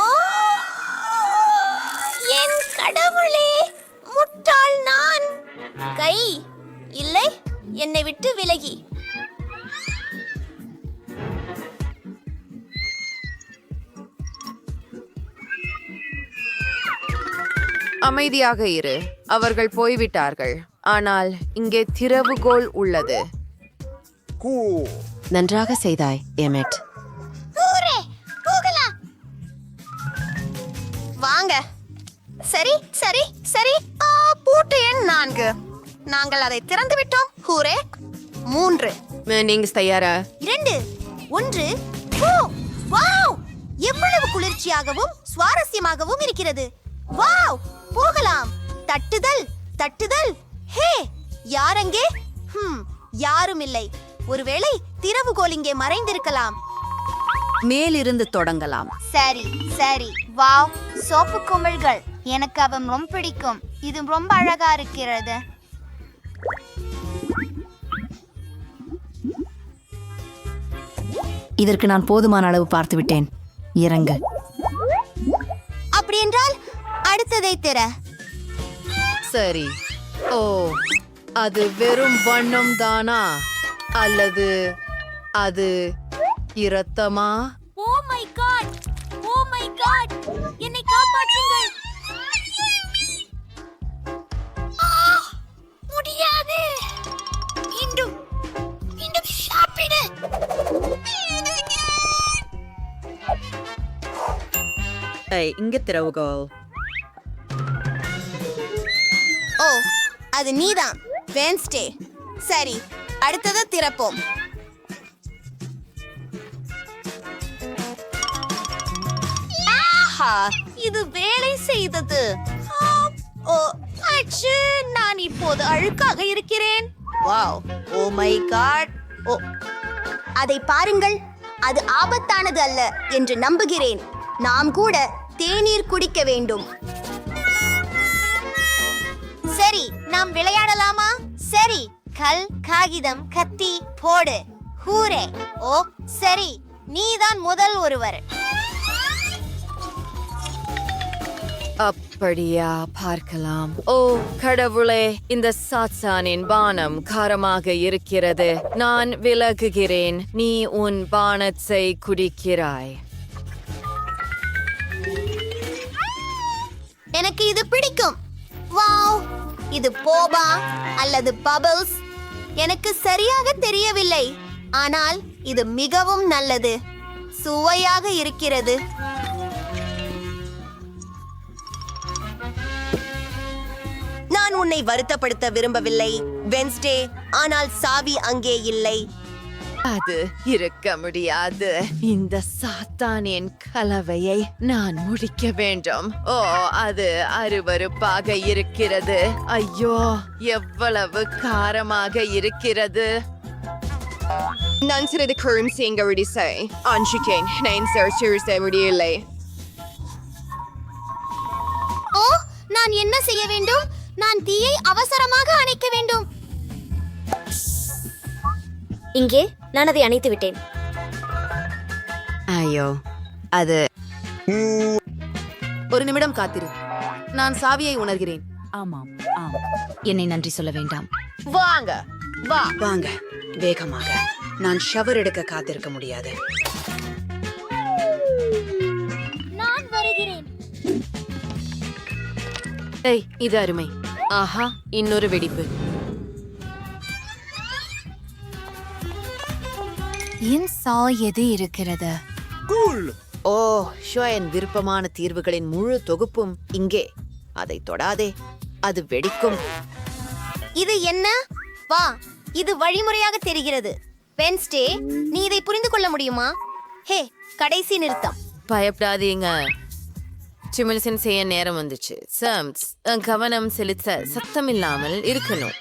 ஓ என் கடவுளே, முட்டாள் நான். கை இல்லை, என்னை விட்டு விலகி. அமைதியாக இரு. அவர்கள் போய்விட்டார்கள். ஆனால் இங்கே திறவுகோல் உள்ளது. நன்றாக செய்தாய், எமெட். ஹூரே, போகலாம். வாங்க. சரி சரி சரி. பூட்டு எண் 4. நாங்கள் அதை திறந்து விட்டோம். ஹூரே. 3. நீங்க தயாரா? 2 1. ஓ வாவ், எவ்வளவு குளிர்ச்சியாகவும் சுவாரஸ்யமாகவும் இருக்கிறது. வாவ், போகலாம். தட்டுதல் தட்டுதல். ஹே, யாரங்கே? யாரும் இல்லை. ஒருவேளை திறவுகோல் இங்கே மறைந்திருக்கலாம். மேலிருந்து தொடங்கலாம். சரி சரி. வாவ், சோப்பு குமிழ்கள். எனக்கு அவன் ரொம்ப பிடிக்கும். இது ரொம்ப அழகா இருக்கிறது. இதற்கு நான் போதுமான அளவு பார்த்து விட்டேன். இறங்கு. அப்படி என்றால் அடுத்ததை திற. சரி. ஓ, அது வெறும் வண்ணம் தானா அல்லது அது இரத்தமா? Oh my god, oh my god, என்னை காப்பாற்றுங்கள். முடியாது. மீண்டும் மீண்டும் சாப்பிடு. இங்க திறவுகோல். ஓ, அது நீதான், வென்ஸ்டே. சரி, அடுத்ததை திறப்போம். ஆஹா, இது வேலை செய்தது. ஓ அச்சு, நான் இப்போது அழுக்காக இருக்கிறேன். Wow, oh my god. Oh, அதை பாருங்கள், அது ஆபத்தானது அல்ல என்று நம்புகிறேன். நாம் கூட தேநீர் குடிக்க வேண்டும். சரி, நாம் விளையாடலாமா? சரி, கல், காகிதம், கத்தி போடு. ஹூரே! ஓ சரி, நீதான் முதல் ஒருவர். அப்படியா, பார்க்கலாம். ஓ கடவுளே, இந்த சாத்தானின் பானம் காரமாக இருக்கிறது. நான் விலகுகிறேன். நீ உன் பானத்தை குடிக்கிறாய். எனக்கு இது பிடிக்கும். வாவ், இது போபா அல்லது பபிள்ஸ், எனக்கு சரியாக தெரியவில்லை. ஆனால் இது மிகவும் நல்லது, சுவையாக இருக்கிறது. நான் உன்னை வருத்தப்படுத்த விரும்பவில்லை, வென்ஸ்டே, ஆனால் சாவி அங்கே இல்லை. அது இருக்க முடியாது. இந்த சாத்தானின் கலவையை நான் முடிக்க வேண்டும். ஓ, அது அருவருப்பாக இருக்கிறது. ஐயோ, எவ்வளவு காரமாக இருக்கிறது. நான் சிறிது குறும் செய்ய அஞ்சுக்கேன். நான் செய்ய முடியலை. ஓ, நான் என்ன செய்ய வேண்டும்? நான் தீயை அவசரமாக அணைக்க வேண்டும். இங்கே நான் அதை அணைத்து விட்டேன். ஐயோ, அது ஒரு நிமிடம் காத்திரு. நான் சாவியை உணர்கிறேன். ஆமாம், ஆம். என்னை நன்றி சொல்ல வேண்டாம். வாங்க, வாங்க வேகமாக. நான் ஷவர் எடுக்க காத்திருக்க முடியாது. நான் வருகிறேன். ஏய், இது அருமை. ஆஹா, இன்னொரு வெடிப்பு. என் சா எது இருக்கிறது? ஓ, ஷோயன் விருப்பமான தீர்வுகளின் முழு தொகுப்பும் இங்கே. அதை தொடாதே, அது வெடிக்கும். இது என்ன? வா, இது வழிமுறையாக தெரிகிறது. வென்ஸ்டே, நீ இதை புரிந்து கொள்ள முடியுமா? ஹே, கடைசி நிறுத்தம். பயப்படாதீங்க. சிமுலேஷன் செய்ய நேரம் வந்துச்சு. சம்ஸ், கவனம் செலுத்த சத்தமில்லாமல் இருக்கணும்.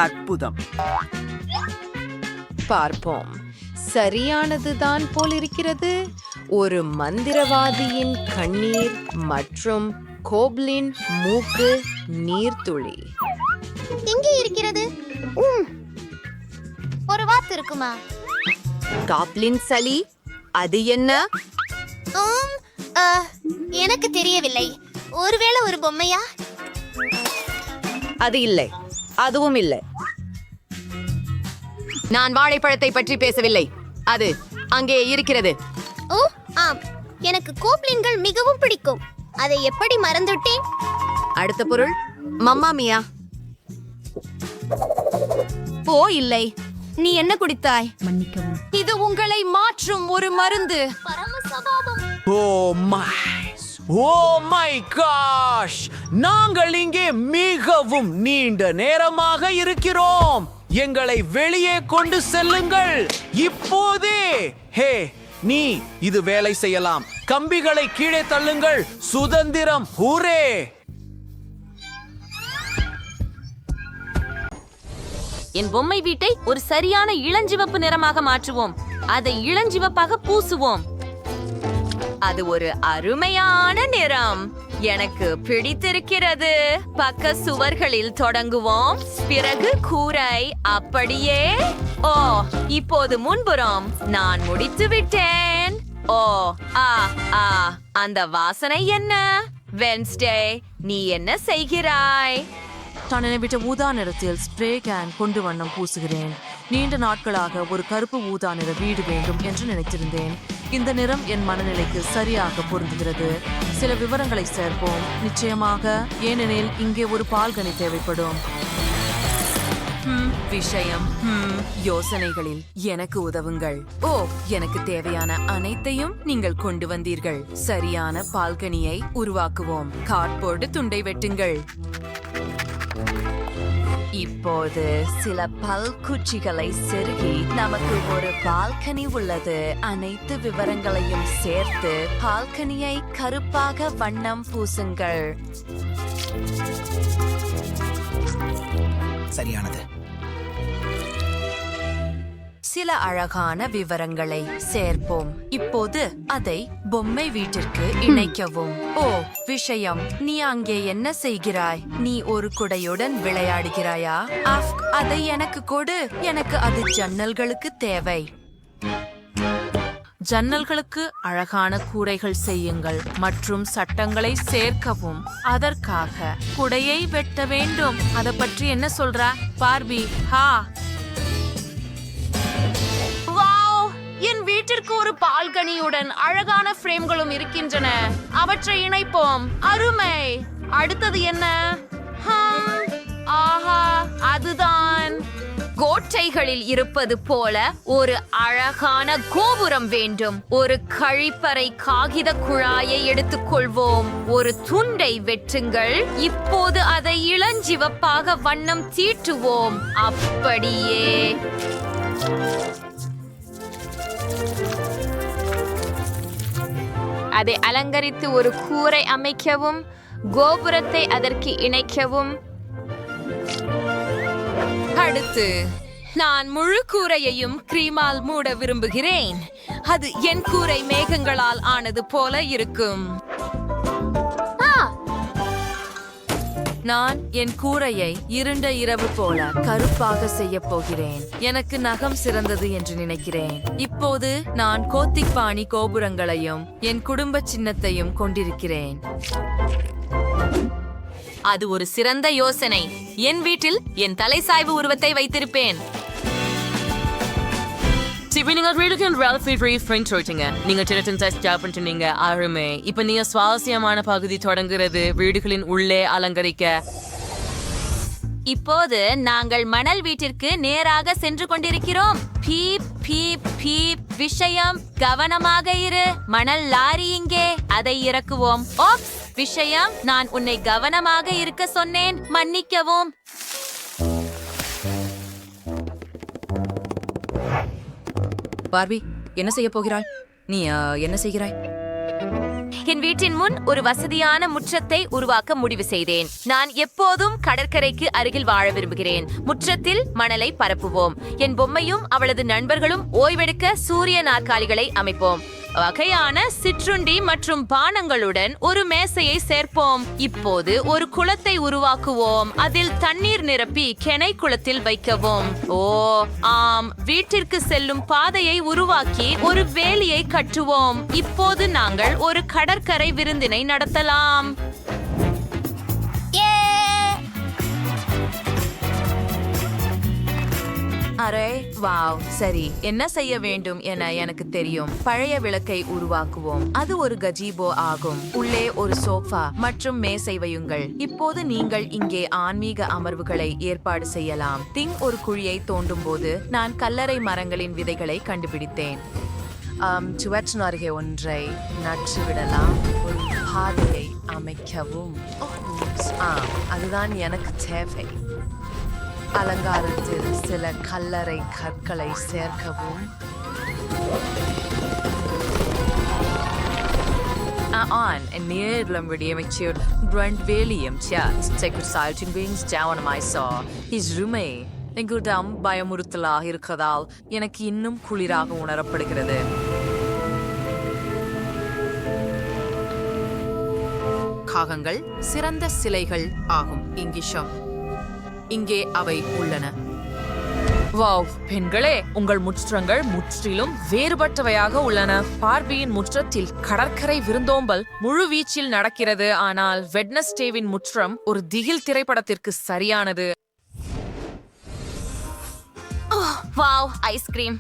அற்புதம். பார்ப்போம். சரியானதுதான் போல் இருக்கிறது. ஒரு மந்திரவாதியின் கண்ணீர் மற்றும் கோப்லின் மூக்கு நீர்த்துளி. எங்கே இருக்கிறது? ஒரு வாத்து இருக்குமா? காப்லின் சளி, அது என்ன? எனக்கு தெரியவில்லை. ஒருவேளை ஒரு பொம்மையா? அது இல்லை, அதுவும் இல்லை. நான் வாழைப்பழத்தை பற்றி பேசவில்லை. அது அங்கே இருக்கிறது. ஓ ஆம், எனக்கு கோப்லின்கள் மிகவும் பிடிக்கும். அதை எப்படி மறந்துட்டேன்? அடுத்த பொருள் மம்மா மியா. ஓ இல்லை, நீ என்ன குடித்தாய்? மன்னிக்கவும். இது உங்களை மாற்றும் ஒரு மருந்து. ஓ மை காஷ், நாங்கள் இங்கே மிகவும் நீண்ட நேரமாக இருக்கிறோம். எங்களை வெளியே கொண்டு செல்லுங்கள் இப்போதே. ஹே, நீ இது வேலை செய்யலாம். கம்பிகளை கீழே தள்ளுங்கள். சுதந்திரம், ஹூரே! என் பொம்மை வீட்டை ஒரு சரியான இளஞ்சிவப்பு நிறமாக மாற்றுவோம். அதை இளஞ்சிவப்பாக பூசுவோம். அது ஒரு அருமையான நிறம். எனக்கு பிடித்திருக்கிறது. பக்க சுவர்களில் தொடங்குவோம், பிறகு கூரை, அப்படியே. ஓ, இப்போது முன்புறம். நான் முடித்து விட்டேன். ஓ, அந்த வாசனை என்ன? வென்ஸ்டே, நீ என்ன செய்கிறாய்? நான் விட்ட ஊதா நிறத்தில் ஸ்ப்ரே கேன் கொண்டு வண்ணம் பூசுகிறேன். நீண்ட நாட்களாக ஒரு கருப்பு ஊதா நிற வீடு வேண்டும் என்று நினைத்திருந்தேன். இந்த நிறம் என் மனநிலைக்கு சரியாக பொருந்துகிறது. சில விவரங்களை சேர்ப்போம். நிச்சயமாக, ஏனெனில் இங்கே ஒரு பால்கனி தேவைப்படும். விஷயம் யோசனைகளில் எனக்கு உதவுங்கள். ஓ, எனக்கு தேவையான அனைத்தையும் நீங்கள் கொண்டு வந்தீர்கள். சரியான பால்கனியை உருவாக்குவோம். கார்ட்போர்டு துண்டை வெட்டுங்கள். இப்போது சில பல்குச்சிகளை செருகி நமக்கு ஒரு பால்கனி உள்ளது. அனைத்து விவரங்களையும் சேர்த்து பால்கனியை கருப்பாக வண்ணம் பூசுங்கள். சரியானது. சில அழகான விவரங்களை சேர்ப்போம். இப்போது அதை பொம்மை வீட்டிற்கு இணைக்கவும். ஓ விஷயம், நீ அங்கே என்ன செய்கிறாய்? நீ ஒரு குடையுடன் விளையாடுகிறாயா? அதை எனக்கு கொடு. எனக்கு அது ஜன்னல்களுக்கு தேவை. ஜன்னல்களுக்கு அழகான கூரைகள் செய்யுங்கள் மற்றும் சட்டங்களை சேர்க்கவும். அதற்காக குடையை வெட்ட வேண்டும். அதை பற்றி என்ன சொல்ற பார்பி? என் வீட்டிற்கு ஒரு பால்கனியுடன் அழகான ஃப்ரேம்களும் இருக்கின்றன. அவற்றை இணைப்போம். அருமை. அடுத்தது என்ன? ஆஹா, அதுதான். கோட்டைகளில் இருப்பது போல ஒரு அழகான கோபுரம் வேண்டும். ஒரு கழிப்பறை காகித குழாயை எடுத்துக்கொள்வோம். ஒரு துண்டை வெட்டுங்கள். இப்போது அதை இளஞ்சிவப்பாக வண்ணம் தீட்டுவோம். அப்படியே. அதை அலங்கரித்து ஒரு கூரை அமைக்கவும். கோபுரத்தை அதற்கு இணைக்கவும். அடுத்து நான் முழு கூரையையும் கிரீமால் மூட விரும்புகிறேன். அது என் கூரை மேகங்களால் ஆனது போல இருக்கும். நான் என் கூரையை இருண்ட இரவு போல கருப்பாக செய்ய போகிறேன். எனக்கு நகம் சிறந்தது என்று நினைக்கிறேன். இப்போது நான் கோத்திக் பாணி கோபுரங்களையும் என் குடும்ப சின்னத்தையும் கொண்டிருக்கிறேன். அது ஒரு சிறந்த யோசனை. என் வீட்டில் என் தலை சாய்வு உருவத்தை வைத்திருப்பேன். நீங்கள் வீடுக்கு நீங்க பண்ணிட்டீங்க. அருமை. இப்ப நீங்க சுவாரஸ்யமான பகுதி தொடங்குகிறது. வீடுகளின் உள்ளே அலங்கரிக்க. இப்போது நாங்கள் மணல் வீட்டிற்கு நேராக சென்று கொண்டிருக்கிறோம். Beep beep beep. விஷயம், கவனமாக இரு. மணல் லாரி இங்கே. அதை இறக்குவோம். ஓப்ஸ் விஷயம், நான் உன்னை கவனமாக இருக்க சொன்னேன். மன்னிக்கவும். பார்பி, என்ன செய்ய போகிறாய்? நீ என்ன செய்கிறாய்? என் வீட்டின் முன் ஒரு வசதியான முற்றத்தை உருவாக்க முடிவு செய்தேன். நான் எப்போதும் கடற்கரைக்கு அருகில் வாழ விரும்புகிறேன். முற்றத்தில் மணலை பரப்புவோம். என் பொம்மையும் அவளது நண்பர்களும் ஓய்வெடுக்க சூரிய நாற்காலிகளை அமைப்போம். வகையான சிற்றுண்டி மற்றும் பானங்களுடன் ஒரு மேசையை சேர்ப்போம். இப்போது ஒரு குளத்தை உருவாக்குவோம். அதில் தண்ணீர் நிரப்பி கெனை குளத்தில் வைக்கவும். ஓ ஆம், வீட்டிற்கு செல்லும் பாதையை உருவாக்கி ஒரு வேலியை கட்டுவோம். இப்போது நாங்கள் ஒரு கடற்கரை விருந்தினை நடத்தலாம். Array wow. சரி, என்ன செய்ய வேண்டும் என எனக்கு தெரியும். பழைய விளக்கை உருவாக்குவோம். அது ஒரு கஜீபோ ஆகும். உள்ளே ஒரு சோஃபா மற்றும் மேசை வையுங்கள். இப்போது நீங்கள் இங்கே ஆன்மீக அமர்வுகளை ஏற்பாடு செய்யலாம். ஒரு குழியை தோண்டும் போது நான் கல்லறை மரங்களின் விதைகளை கண்டுபிடித்தேன். அருகே ஒன்றை நட்டு விடலாம். ஒரு பாதையை அமைக்கவும். அதுதான் எனக்கு தேவை. அலங்காரத்தில் சில கல்லறை கற்களை சேர்க்கவும். En nedlem redeemiktur Brent William chat take salting wings down my saw his roommate. எங்குடம் பயமுறுத்தலாக இருக்கதால் எனக்கு இன்னும் குளிராக உணரப்படுகிறது. காகங்கள் சிறந்த சிலைகள் ஆகும். இங்கிஷம் இங்கே அவை உள்ளன. வாவ் பெண்களே, உங்கள் முற்றங்கள் முற்றிலும் வேறுபட்டவையாக உள்ளன. பார்பியின் முற்றத்தில் கடற்கரை விருந்தோம்பல் முழு வீச்சில் நடக்கிறது. ஆனால் வெட்னஸ்டேவின் முற்றம் ஒரு திகில் திரைப்படத்திற்கு சரியானது. Wow, ice cream.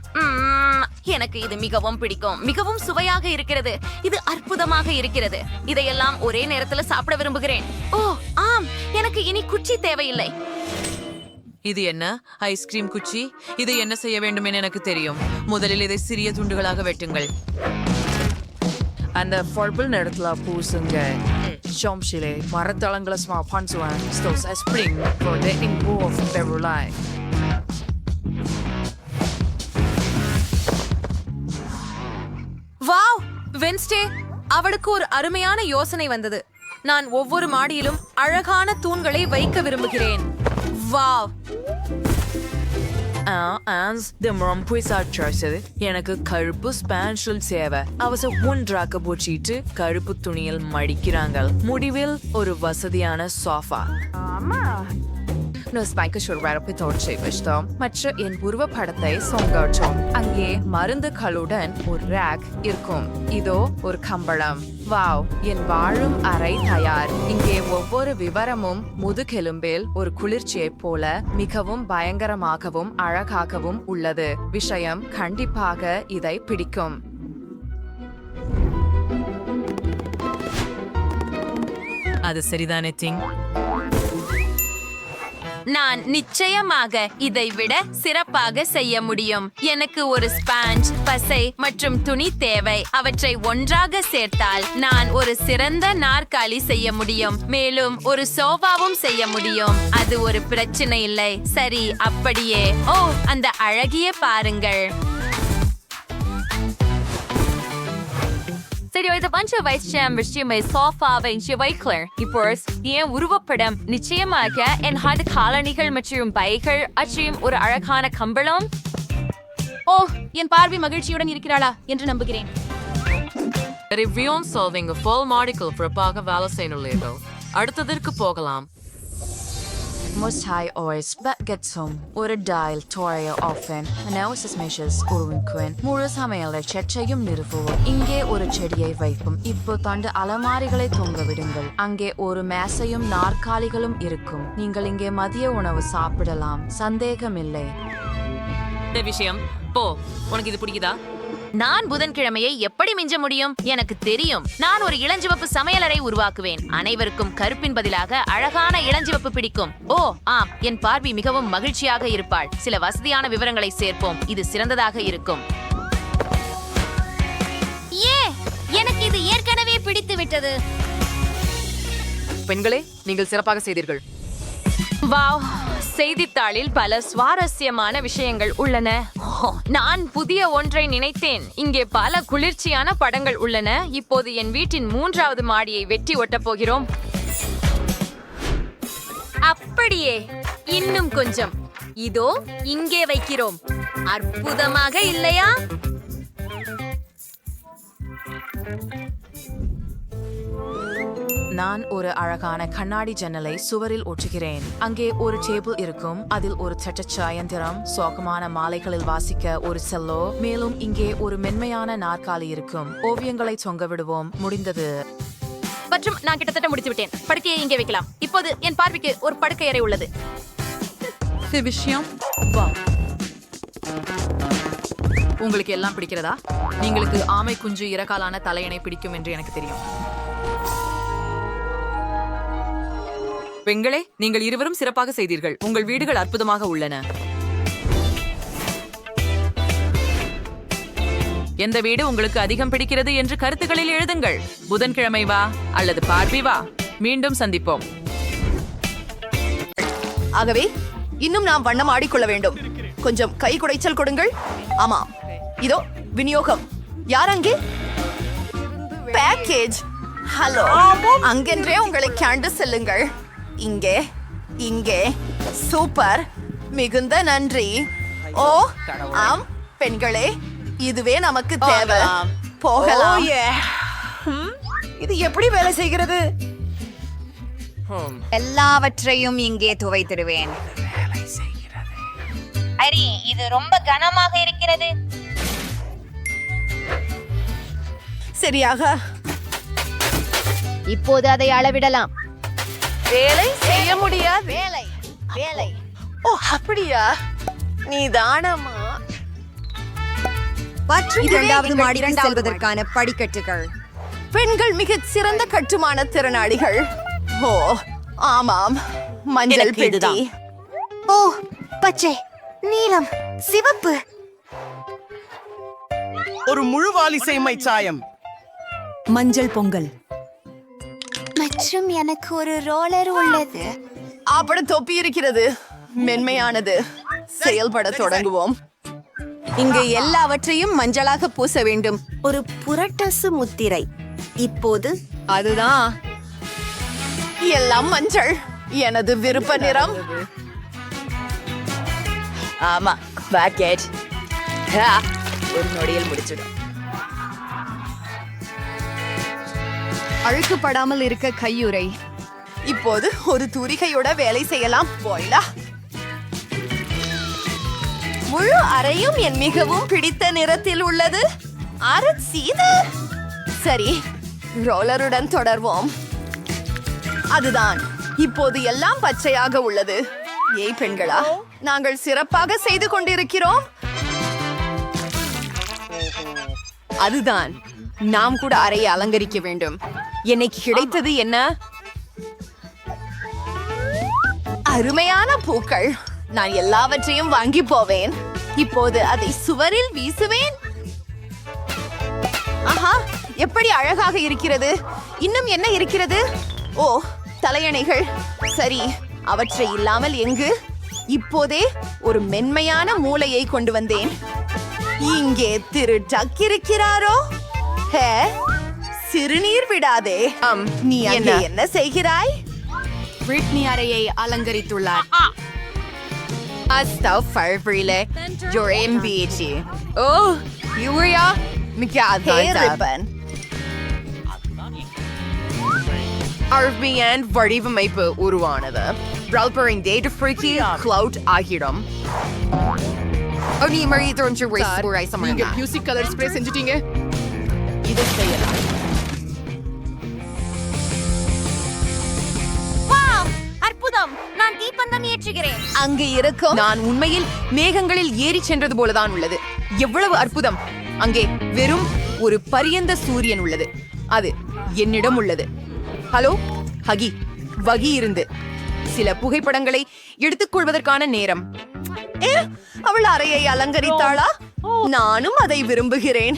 எனக்கு இது மிகவும் பிடிக்கும். மிகவும் சுவையாக இருக்கிறது. இது அற்புதமாக இருக்கிறது. இதையெல்லாம் ஒரே நேரத்துல சாப்பிட விரும்புகிறேன். ஓ ஆம், எனக்கு இனி குச்சி தேவையில்லை. இது என்ன ஐஸ்கிரீம் குச்சி? இது என்ன செய்ய வேண்டும் என எனக்கு தெரியும். முதலில் இதை சிறிய துண்டுகளாக வெட்டுங்கள். அந்த பர்பிள் நிறத்துல பூசுங்க. Chomchile, Marathalangala Small Pansuan, Stos as Spring, for the Ingo of Berulai. Wow Wednesday, அவளுக்கு ஒரு அருமையான யோசனை வந்தது. நான் ஒவ்வொரு மாடியிலும் அழகான தூண்களை வைக்க விரும்புகிறேன். வாவ், எனக்கு கருப்பு ஸ்பான்ஷல் சேவை. அவச ஒன்றாக்க போச்சிட்டு கருப்பு துணியில் மடிக்கிறாங்க. முடிவில் ஒரு வசதியான சோஃபா. மற்ற என் உருவப்படத்தை சொங்கட்டும். அங்கே மருந்துகளுடன் ஒரு ரேக் இருக்கும். இதோ ஒரு கம்பளம். வாவ், என் வாழும் அறை தயார். இங்கே ஒவ்வொரு விவரமும் முதுகெலும்பில் ஒரு குளிர்ச்சியைப் போல மிகவும் பயங்கரமாகவும் அழகாகவும் உள்ளது. விஷயம் கண்டிப்பாக இதை பிடிக்கும். அது சரிதானே திங்? நான் நிச்சயமாக இதை விட சிறப்பாக செய்ய முடியும். எனக்கு ஒரு ஸ்பாஞ்ச், பசை மற்றும் துணி தேவை. அவற்றை ஒன்றாக சேர்த்தால் நான் ஒரு சிறந்த நாற்காலி செய்ய முடியும். மேலும் ஒரு சோஃபாவும் செய்ய முடியும். அது ஒரு பிரச்சனை இல்லை. சரி, அப்படியே. ஓ, அந்த அழகிய பாருங்கள். சரி, ஒரு bunch of ice jam விஷயமே சோஃபாவை வைக்கலர். இப்போ என் உருவப்படம் நிச்சயமாக என் ஹார்ட் காலணிகள் மற்றும் பைகள் அச்சையும் ஒரு அழகான கம்பளம். ஓ, என் பார்வை மகிழ்ச்சியுடன் இருக்கிறாளா என்று நம்புகிறேன். ரிவ்யூன் சால்விங் full மாடிக்கல் பிறப்பாக வேலை செய்யணும். அடுத்ததற்கு போகலாம். Most high oils, but get some. ஒரு dial tutorial often. Analysis measures உருவிக்குவேன். முழு சமையலை சர்ச்சையும் நிறுவுவோம். இங்கே ஒரு செடியை வைக்கும். இப்போ தண்டு அலமாரிகளை தொங்க விடுங்கள். அங்கே ஒரு மேசையும் நாற்காலிகளும் இருக்கும். நீங்கள் இங்கே மதிய உணவு சாப்பிடலாம். சந்தேகமில்லை. இந்த விஷயம் போ, உனக்கு இது பிடிக்குதா? நான் புதன்கிழமையை எப்படி மிஞ்ச முடியும்? எனக்கு தெரியும். நான் ஒரு இளஞ்சிவப்பு சமையலறை உருவாக்குவேன். அனைவருக்கும் கருப்பின் பதிலாக அழகான இளஞ்சிவப்பு பிடிக்கும். ஓ ஆம், என் பார்வை மிகவும் மகிழ்ச்சியாக இருப்பாள். சில வசதியான விவரங்களை சேர்ப்போம். இது சிறந்ததாக இருக்கும். எனக்கு இது ஏற்கனவே பிடித்து விட்டது. பெண்களே, நீங்கள் சிறப்பாக செய்தீர்கள். வாவ், செய்தித்தாளில் பல சுவாரஸ்யமான விஷயங்கள் உள்ளன. நான் புதிய ஒன்றை நினைத்தேன். இங்கே பல குளிர்ச்சியான படங்கள் உள்ளன. இப்போது என் வீட்டின் 3வது மாடியை வெட்டி ஒட்டப் போகிறோம். அப்படியே, இன்னும் கொஞ்சம். இதோ இங்கே வைக்கிறோம். அற்புதமாக இல்லையா? நான் ஒரு அழகான கண்ணாடி ஜன்னலை சுவரில் ஒட்டுகிறேன். அங்கே ஒரு டேபிள் இருக்கும். அதில் ஒரு சட்டச்சாயந்திரம், சோகமான மாலைகளில் வாசிக்க ஒரு செல்லோ, மேலும் இங்கே ஒரு மென்மையான நாற்காலி இருக்கும். ஓவியங்களை தொங்க விடுவோம். முடிந்தது. மற்றும் நான் கிட்டத்தட்ட முடித்து விட்டேன். படுக்கையை இங்கே வைக்கலாம். இப்போது என் பார்வைக்கு ஒரு படுக்கை அறை உள்ளது. விஷயம் உங்களுக்கு எல்லாம் பிடிக்கிறதா? நீங்களுக்கு ஆமை குஞ்சு இறக்காலான தலையணை பிடிக்கும் என்று எனக்கு தெரியும். பெண்களே, நீங்கள் இருவரும் சிறப்பாக செய்தீர்கள். உங்கள் வீடுகள் அற்புதமாக உள்ளன. எந்த வீடு உங்களுக்கு அதிகம் பிடிக்கிறது என்று கருத்துக்களில் எழுதுங்கள். புதன்கிழமை வா அல்லது பார்வை வா. மீண்டும் சந்திப்போம். ஆகவே இன்னும் நாம் வண்ணம் ஆடிக்கொள்ள வேண்டும். கொஞ்சம் கை குடைச்சல் கொடுங்கள். ஆமா, இதோ விநியோகம். யார் அங்கே? பேக்கேஜ். ஹலோ, அங்கென்றே உங்களை கேண்டு செல்லுங்கள். இங்கே இங்கே சூப்பர், மிகுந்த நன்றி. ஓ ஆம் பெண்களே, இதுவே நமக்கு தேவை. போகலாம். இது எப்படி வேலை செய்கிறது? எல்லாவற்றையும் இங்கே துவைத்திடுவேன். அரி, இது ரொம்ப கனமாக இருக்கிறது. சரியாக. இப்போது அதை அளவிடலாம். வேலை செய்ய முடியாது. வேலை வேலை. ஓ அப்படியா? நீ தானமா? இரண்டாவது மாடிக்கு செல்வதற்கான படிக்கட்டுகள். பெண்கள் மிகச் சிறந்த கட்டுமான திறனாளிகள். ஓ ஆமாம், மஞ்சள் பெட்டி. ஓ, பச்சை, நீலம், சிவப்பு. ஒரு முழு வாலிசைமை சாயம். மஞ்சள் பொங்கல். மற்றும் எனக்கு ஒரு ரோலர் உள்ளது. அப்படி தொப்பி இருக்கிறது. மென்மையானது. செயல்பட தொடங்குவோம். இங்கு எல்லாவற்றையும் மஞ்சளாக பூச வேண்டும். ஒரு புரட்டசு முத்திரை. இப்போது அதுதான். எல்லாம் மஞ்சள். எனது விருப்ப நிறம். ஆமா, பாக்கெட் ஒரு நொடியில் முடிச்சிடும். அழுக்குப்படாமல் இருக்க கையுறை. இப்போது ஒரு தூரிகையோட வேலை செய்யலாம். போயிலா. முழு அறையும் என் மிகவும் பிடித்த நிறத்தில் உள்ளது. அரசீது. சரி, ரோலருடன் தொடர்வோம். அதுதான். இப்போது எல்லாம் பச்சையாக உள்ளது. ஏய் பெண்களா, நாங்கள் சிறப்பாக செய்து கொண்டிருக்கிறோம். அதுதான். நாம் கூட அறையை அலங்கரிக்க வேண்டும். எனக்கு கிடைத்தது என்ன? அருமையான பூக்கள். நான் எல்லாவற்றையும் வாங்கி போவேன். இப்போது அதை சுவரில் வீசுவேன். ஆஹா, எப்படி அழகாக இருக்கிறது. இன்னும் என்ன இருக்கிறது? ஓ, தலையணைகள். சரி, அவற்றை இல்லாமல் எங்கு? இப்போதே ஒரு மென்மையான மூளையை கொண்டு வந்தேன். இங்கே திரு டக் இருக்கிறாரோ? ஹே, சிறுநீர் விடாதே. நீ அங்கே என்ன செய்கிறாய்? பிரிட்னி அறையை அலங்கரித்துள்ளார். அஸ்தக்ஃபிருல்லாஹ். ஜோரேம் பீச்சி. ஓ, யூரியா மிகாதன். அர்பியன் வடிவமைப்பு உருவானது. ரல்பரிங் டேட்டா ஃப்ரீக்கி கிளவுட் ஆகிடும். நீ மழை தோன்று வைஸ்புரை சமங்க. நீங்க மியூசிக் கலர் ஸ்ப்ரே செஞ்சிட்டீங்க. இதை செய்யலாம். அற்புதம். நான் தீப்பந்தம் ஏற்றுகிறேன். அங்கு இருக்கும். நான் உண்மையில் மேகங்களில் ஏறி சென்றது போலதான் உள்ளது. எவ்வளவு அற்புதம். அங்கே வெறும் ஒரு பரியந்த சூரியன் உள்ளது. அது என்னிடம் உள்ளது. ஹலோ ஹகி, வகி இருந்து சில புகைப்படங்களை எடுத்துக்கொள்வதற்கான நேரம். அவள் அறையை அலங்கரித்தாளா? நானும் அதை விரும்புகிறேன்.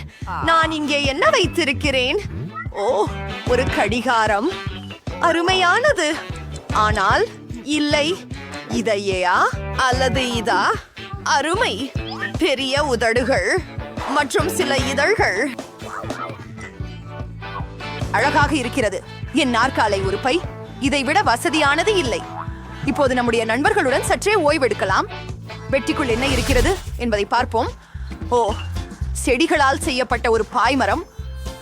நான் இங்கே என்ன வைத்திருக்கிறேன்? ஓ, ஒரு கடிகாரம். அருமையானது. ஆனால் இல்லை. இதையா அல்லது இதா? அருமை. பெரிய உதடுகள் மற்றும் சில இதழ்கள். அழகாக இருக்கிறது. என் நாற்காலை ஒரு பை. இதை விட வசதியானது இல்லை. இப்போது நம்முடைய நண்பர்களுடன் சற்றே ஓய்வெடுக்கலாம். பெட்டிக்குள் என்ன இருக்கிறது என்பதை பார்ப்போம். ஓ, செடிகளால் செய்யப்பட்ட ஒரு பாய்மரம்.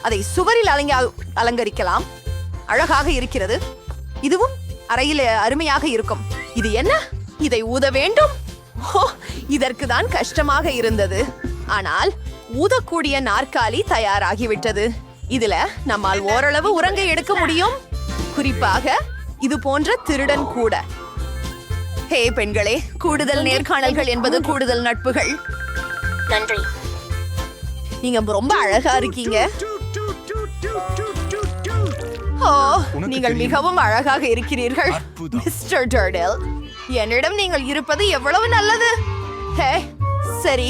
அதை சுவரில் அலங்கரிக்கலாம். அழகாக இருக்கிறது. இதுவும் அறையில் அருமையாக இருக்கும். இது என்ன? இதை ஊத வேண்டும். ஓ, இதற்கு தான் கஷ்டமாக இருந்தது. ஆனால் ஊதக்கூடிய நாற்காலி தயாராகிவிட்டது. இதுல நம்மால் ஓரளவு உறங்க எடுக்க முடியும். குறிப்பாக இது போன்ற திருடன் கூட. ஹே பெண்களே, கூடுதல் நேர்காணல்கள் என்பது கூடுதல் நட்புகள். நன்றி. நீங்க ரொம்ப அழகா இருக்கீங்க. ஓ, நீங்கள் மிகவும் அழகாக இருக்கிறீர்கள் மிஸ்டர் டர்டில். என்னிடம் நீங்கள் இருப்பது எவ்வளவு நல்லது. ஹே, சரி,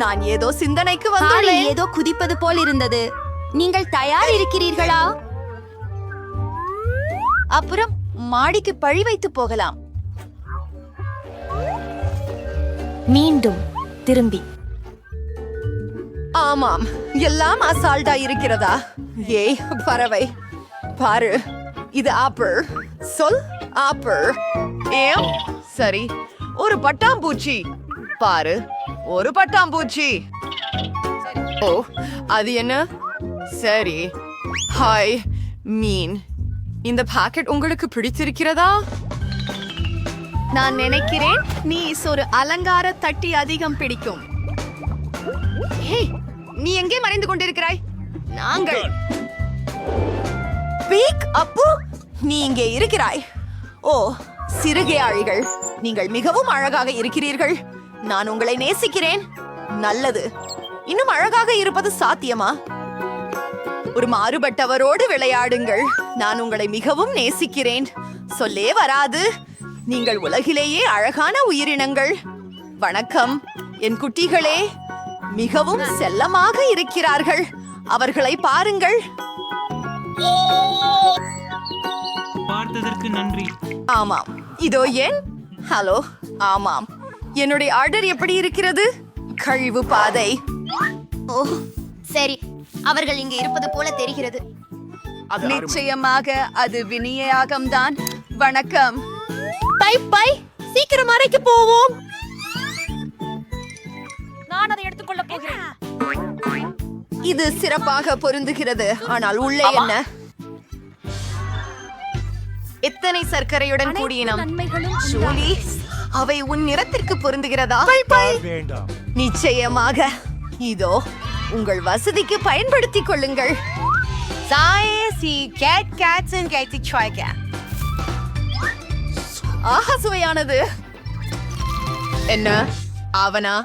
நான் ஏதோ சிந்தனைக்கு வந்துள்ளேன். ஏதோ குதிப்பது போல் இருந்தது. நீங்கள் தயார் இருக்கிறீர்களா? அப்புறம் மாடிக்கு பழி வைத்து போகலாம். மீண்டும் திரும்பி. ஆமாம், எல்லாம் அசால்ட்டா இருக்கிறதா? ஏய் பறவை, பாரு, இது ஆப்பிள். சொல் ஆப்பிள். ஏம், சரி, ஒரு பட்டாம்பூச்சி. பாரு, ஒரு பட்டாம்பூச்சி. ஓ, அது என்ன? சரி, ஹாய் மீன். இந்த பாக்கெட் உங்களுக்கு பிடித்திருக்கிறதா? நான் நினைக்கிறேன் நீ ஒரு அலங்கார தட்டி அதிகம் பிடிக்கும். ஹே, நீ எங்கே மறைந்து கொண்டிருக்கிறாய்? நாங்கள். பீக் அப்பு, நீ இங்கே இருக்கிறாய். ஓ, சிறுகையாழிகள், நீங்கள் மிகவும் அழகாக இருக்கிறீர்கள். நான் உங்களை நேசிக்கிறேன். நல்லது. இன்னும் அழகாக இருப்பது சாத்தியமா? ஒரு மாறுபட்டவரோடு விளையாடுங்கள். நான் உங்களை மிகவும் நேசிக்கிறேன். சொல்லே வராது. நீங்கள் உலகிலேயே அழகான உயிரினங்கள். வணக்கம் என் குட்டிகளே. மிகவும் செல்லமாக இருக்கிறார்கள். அவர்களை பாருங்கள். கொடுத்ததற்கு நன்றி. ஆமாம், இதோ ஏன். ஹலோ, ஆமாம், என்னுடைய ஆர்டர் எப்படி இருக்கிறது? கழிவு பாதை. ஓ சரி, அவர்கள் இங்கு இருப்பது போல தெரிகிறது. நிச்சயமாக அது விநியோகம்தான். வணக்கம். பை பை, சீக்கிரம் அறைக்கு போவோம். நான் அதை எடுத்துக்கொள்ள போகிறேன். இது சிறப்பாக பொருந்துகிறது. ஆனால் உள்ளே என்ன? எத்தனை சர்க்கரையுடன் கூடியனம். ஜூலி, அவை உன் நிறத்திற்கு பொருந்துகிறதா? நிச்சயமாக. இதோ உங்கள் வசதிக்கு பயன்படுத்திக் கொள்ளுங்கள். ஆஹா, சுவையானது. என்ன ஆவனா?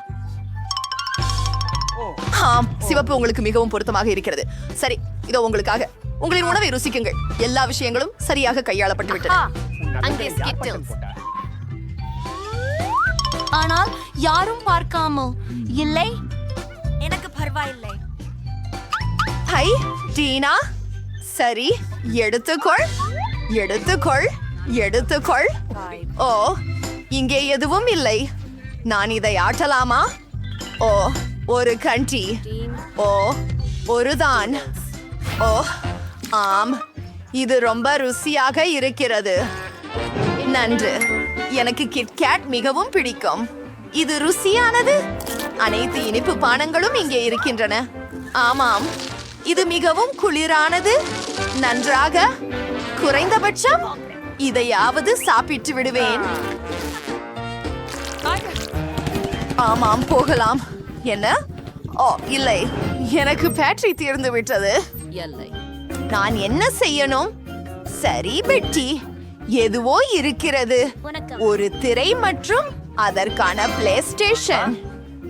ஆம், சிவப்பு உங்களுக்கு மிகவும் பொருத்தமாக இருக்கிறது. சரி, இதோ உங்களுக்காக. உங்களின் உணவை ருசிக்குங்கள். எல்லா விஷயங்களும் சரியாக கையாளப்பட்டு விட்டன. அங்கே Skittles. ஆனால் யாரும் பார்க்காமோ இல்லை. எனக்கு பரவாயில்லை. ஹை டீனா, சரி, எடுத்துக்கொள் எடுத்துக்கொள் எடுத்துக்கொள். ஓ, இங்கே எதுவும் இல்லை. நான் இதை ஆட்டலாமா? ஓ, ஒரு கண்டி. ஓ, ஒருதான். ஓ, ஆம், இது ரொம்ப ருசியாக இருக்கிறது. நன்று. எனக்கு கிட்கேட் மிகவும் பிடிக்கும். இது ருசியானது. அனைத்து இனிப்பு பானங்களும் இங்கே இருக்கின்றன. ஆமாம், இது மிகவும் குளிரானது. நன்றாக. குறைந்தபட்சம் இதையாவது சாப்பிட்டு விடுவேன். ஆமாம், போகலாம். என்ன? ஓ இல்லை, எனக்கு பேட்டரி தீர்ந்து விட்டது. இல்லை, நான் என்ன செய்யணும்? சரி பெட்டி, எதுவோ இருக்கிறது. ஒரு திரை மற்றும் அதற்கான பிளே ஸ்டேஷன்.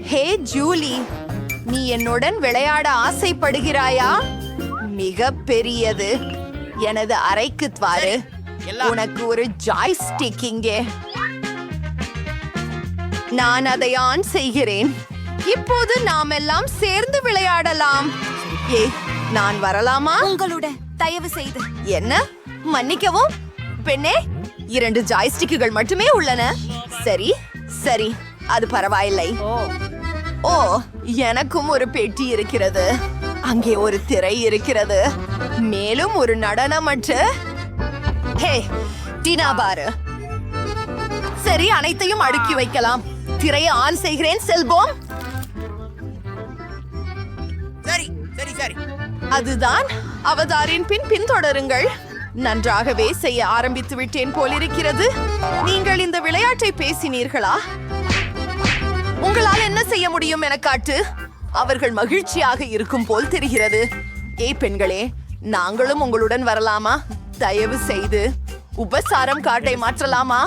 ஹே ஜூலி, நீ என்னுடன் விளையாட ஆசைப்படுகிறாயா? மிக பெரியது. எனது அறைக்கு வாரு. உனக்கு ஒரு ஜாய்ஸ்டிக் இங்கே. நான் அதை ஆன் செய்கிறேன். இப்போது நாம் எல்லாம் சேர்ந்து விளையாடலாம். நான் வரலாமா? உங்களோட தயவு செய்து. என்ன? மன்னிக்கவும் பெண்ணே, 2 ஜாய்ஸ்டிக்குகள் மட்டுமே உள்ளன. சரி சரி, அது பரவாயில்லை. ஓ, எனக்கும் ஒரு பெட்டி இருக்கிறது. அங்கே ஒரு திரை இருக்கிறது. மேலும் ஒரு நடனமற்ற. ஹே டீனா, பாரு. சரி, அனைத்தையும் அடுக்கி வைக்கலாம். திரையை ஆன் செய்கிறேன். செல்வோம். சரி சரி சரி. அதுதான். அவதாரின் பின்தொடருங்கள். நன்றாகவே செய்ய ஆரம்பித்து விட்டேன் போலிருக்கிறது. நீங்கள் இந்த விளையாட்டை பேசினீர்களா? உங்களால் என்ன செய்ய முடியும் என காட்டு. அவர்கள் மகிழ்ச்சியாக இருக்கும் போல் தெரிகிறது. பெண்களே, நாங்களும் உங்களுடன் வரலாமா? தயவு செய்து உபசாரம் காட்டை மாற்றலாமா?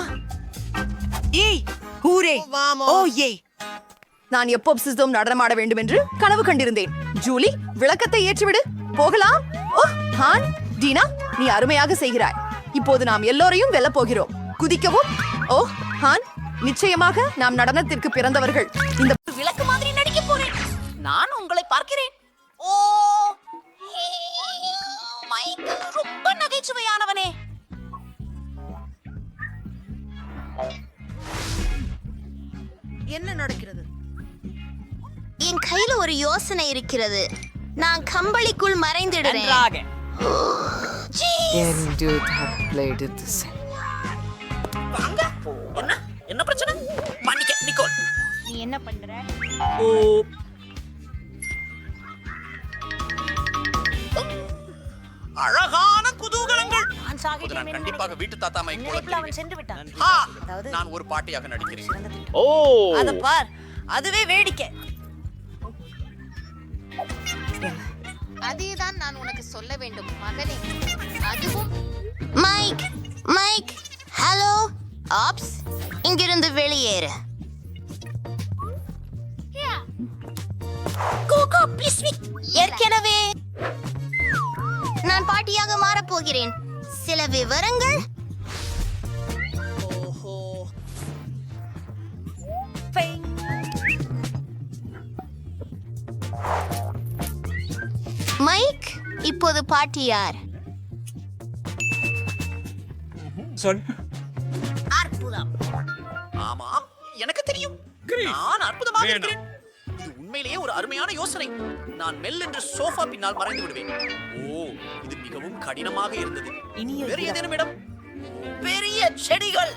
நான் எப்போ நடனமாட வேண்டும் என்று கனவு கண்டிருந்தேன். ஜூலி, விளக்கத்தை ஏற்றிவிடு. போகலாம். ஓ ஹான், டீனா, நீ அருமையாக செய்கிறாய். இப்போது நாம் எல்லோரையும் வெல்ல போகிறோம். குதிக்கவும். ஓ ஹான், நிச்சயமாக நாம் நடனத்திற்கு பிறந்தவர்கள். இந்த விளக்கு மாதிரி நடிக்க போறேன். நான் உங்களை பார்க்கிறேன். ஓ, மைக்கேல் ரொம்ப நகைச்சுவையானவனே. என்ன நடக்கிறது? என் கையில ஒரு யோசனை இருக்கிறது. நான் கம்பளிக்குள் மறைந்திடுறேன். என்ன பிரச்சனை? மன்னிக்க நிக்கோல். நீ என்ன பண்ற? ஓ, அழகான குதூகலங்கள். நான் கண்டிப்பாக வீட்டு தாத்தா மைக் அவன் சென்று விட்டான். நான் ஒரு பாட்டியாக நடிக்கிறேன். ஓ, அத பார், அதுவே வேடிக்கை. அதேதான் நான் உனக்கு சொல்ல வேண்டும் மகனே. அதுவும் மைக் மைக், ஹலோ. ஆப்ஸ், இங்கிருந்து வெளியேறு. Coco, please. ஏற்கனவே நான் பாட்டியாக மாறப் போகிறேன். சில விவரங்கள். மைக், இப்போது பாட்டி யார்? அற்புதம். ஆமாம், எனக்கு தெரியும். நான் அற்புதமாக இருக்கிறேன். இது உண்மையிலேயே ஒரு அருமையான யோசனை. நான் மெல்லென்று சோஃபா பின்னால் மறைந்து விடுவேன். ஓ, இது மிகவும் கடினமாக இருந்தது. வேறு ஏதேனும் இடம்? பெரிய செடிகள்.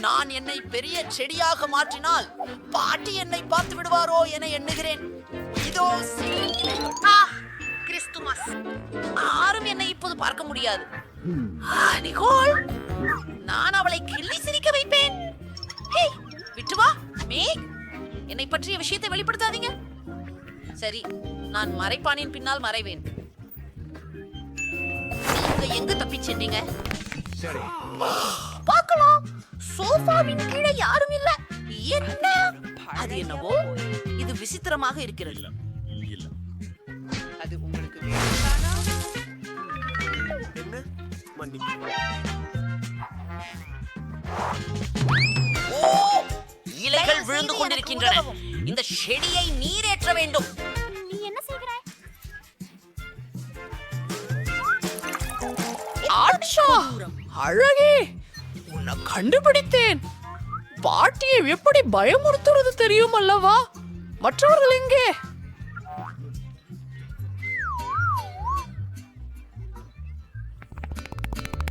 நான் என்னை பெரிய செடியாக மாற்றினால் பாட்டி என்னை பார்த்து விடுவாரோ என எண்ணுகிறேன். இதோ கிறிஸ்துமஸ். யாரும் என்னை இப்போது பார்க்க முடியாது. நிகோல், நான் அவளை கிள்ளி சிரிக்க வைப்பேன். ஹே, விட்டு வா மேக். என்னை பற்றிய விஷயத்தை வெளிப்படுத்தாதீங்க. சரி, நான் மறைப்பானின் பின்னால் மறைவேன். நீங்க எங்க தப்பி சென்றீங்க? பார்க்கலாம். சோஃபாவின் கீழே யாரும் இல்ல. என்ன? அது என்னவோ இது விசித்திரமாக இருக்கிறது. அது உங்களுக்கு வேண்டானா? என்ன? ஓ, இலைகள் விழுந்து கொண்டிருக்கின்றன. இந்த செடியை நீரேற்ற வேண்டும். நீ என்ன செய்கிறாய்? ஆட்சா, அழகே, உன்னை கண்டுபிடித்தேன். பாட்டியை எப்படி பயமுறுத்துறது தெரியும் அல்லவா? மற்றவர்கள் எங்கே?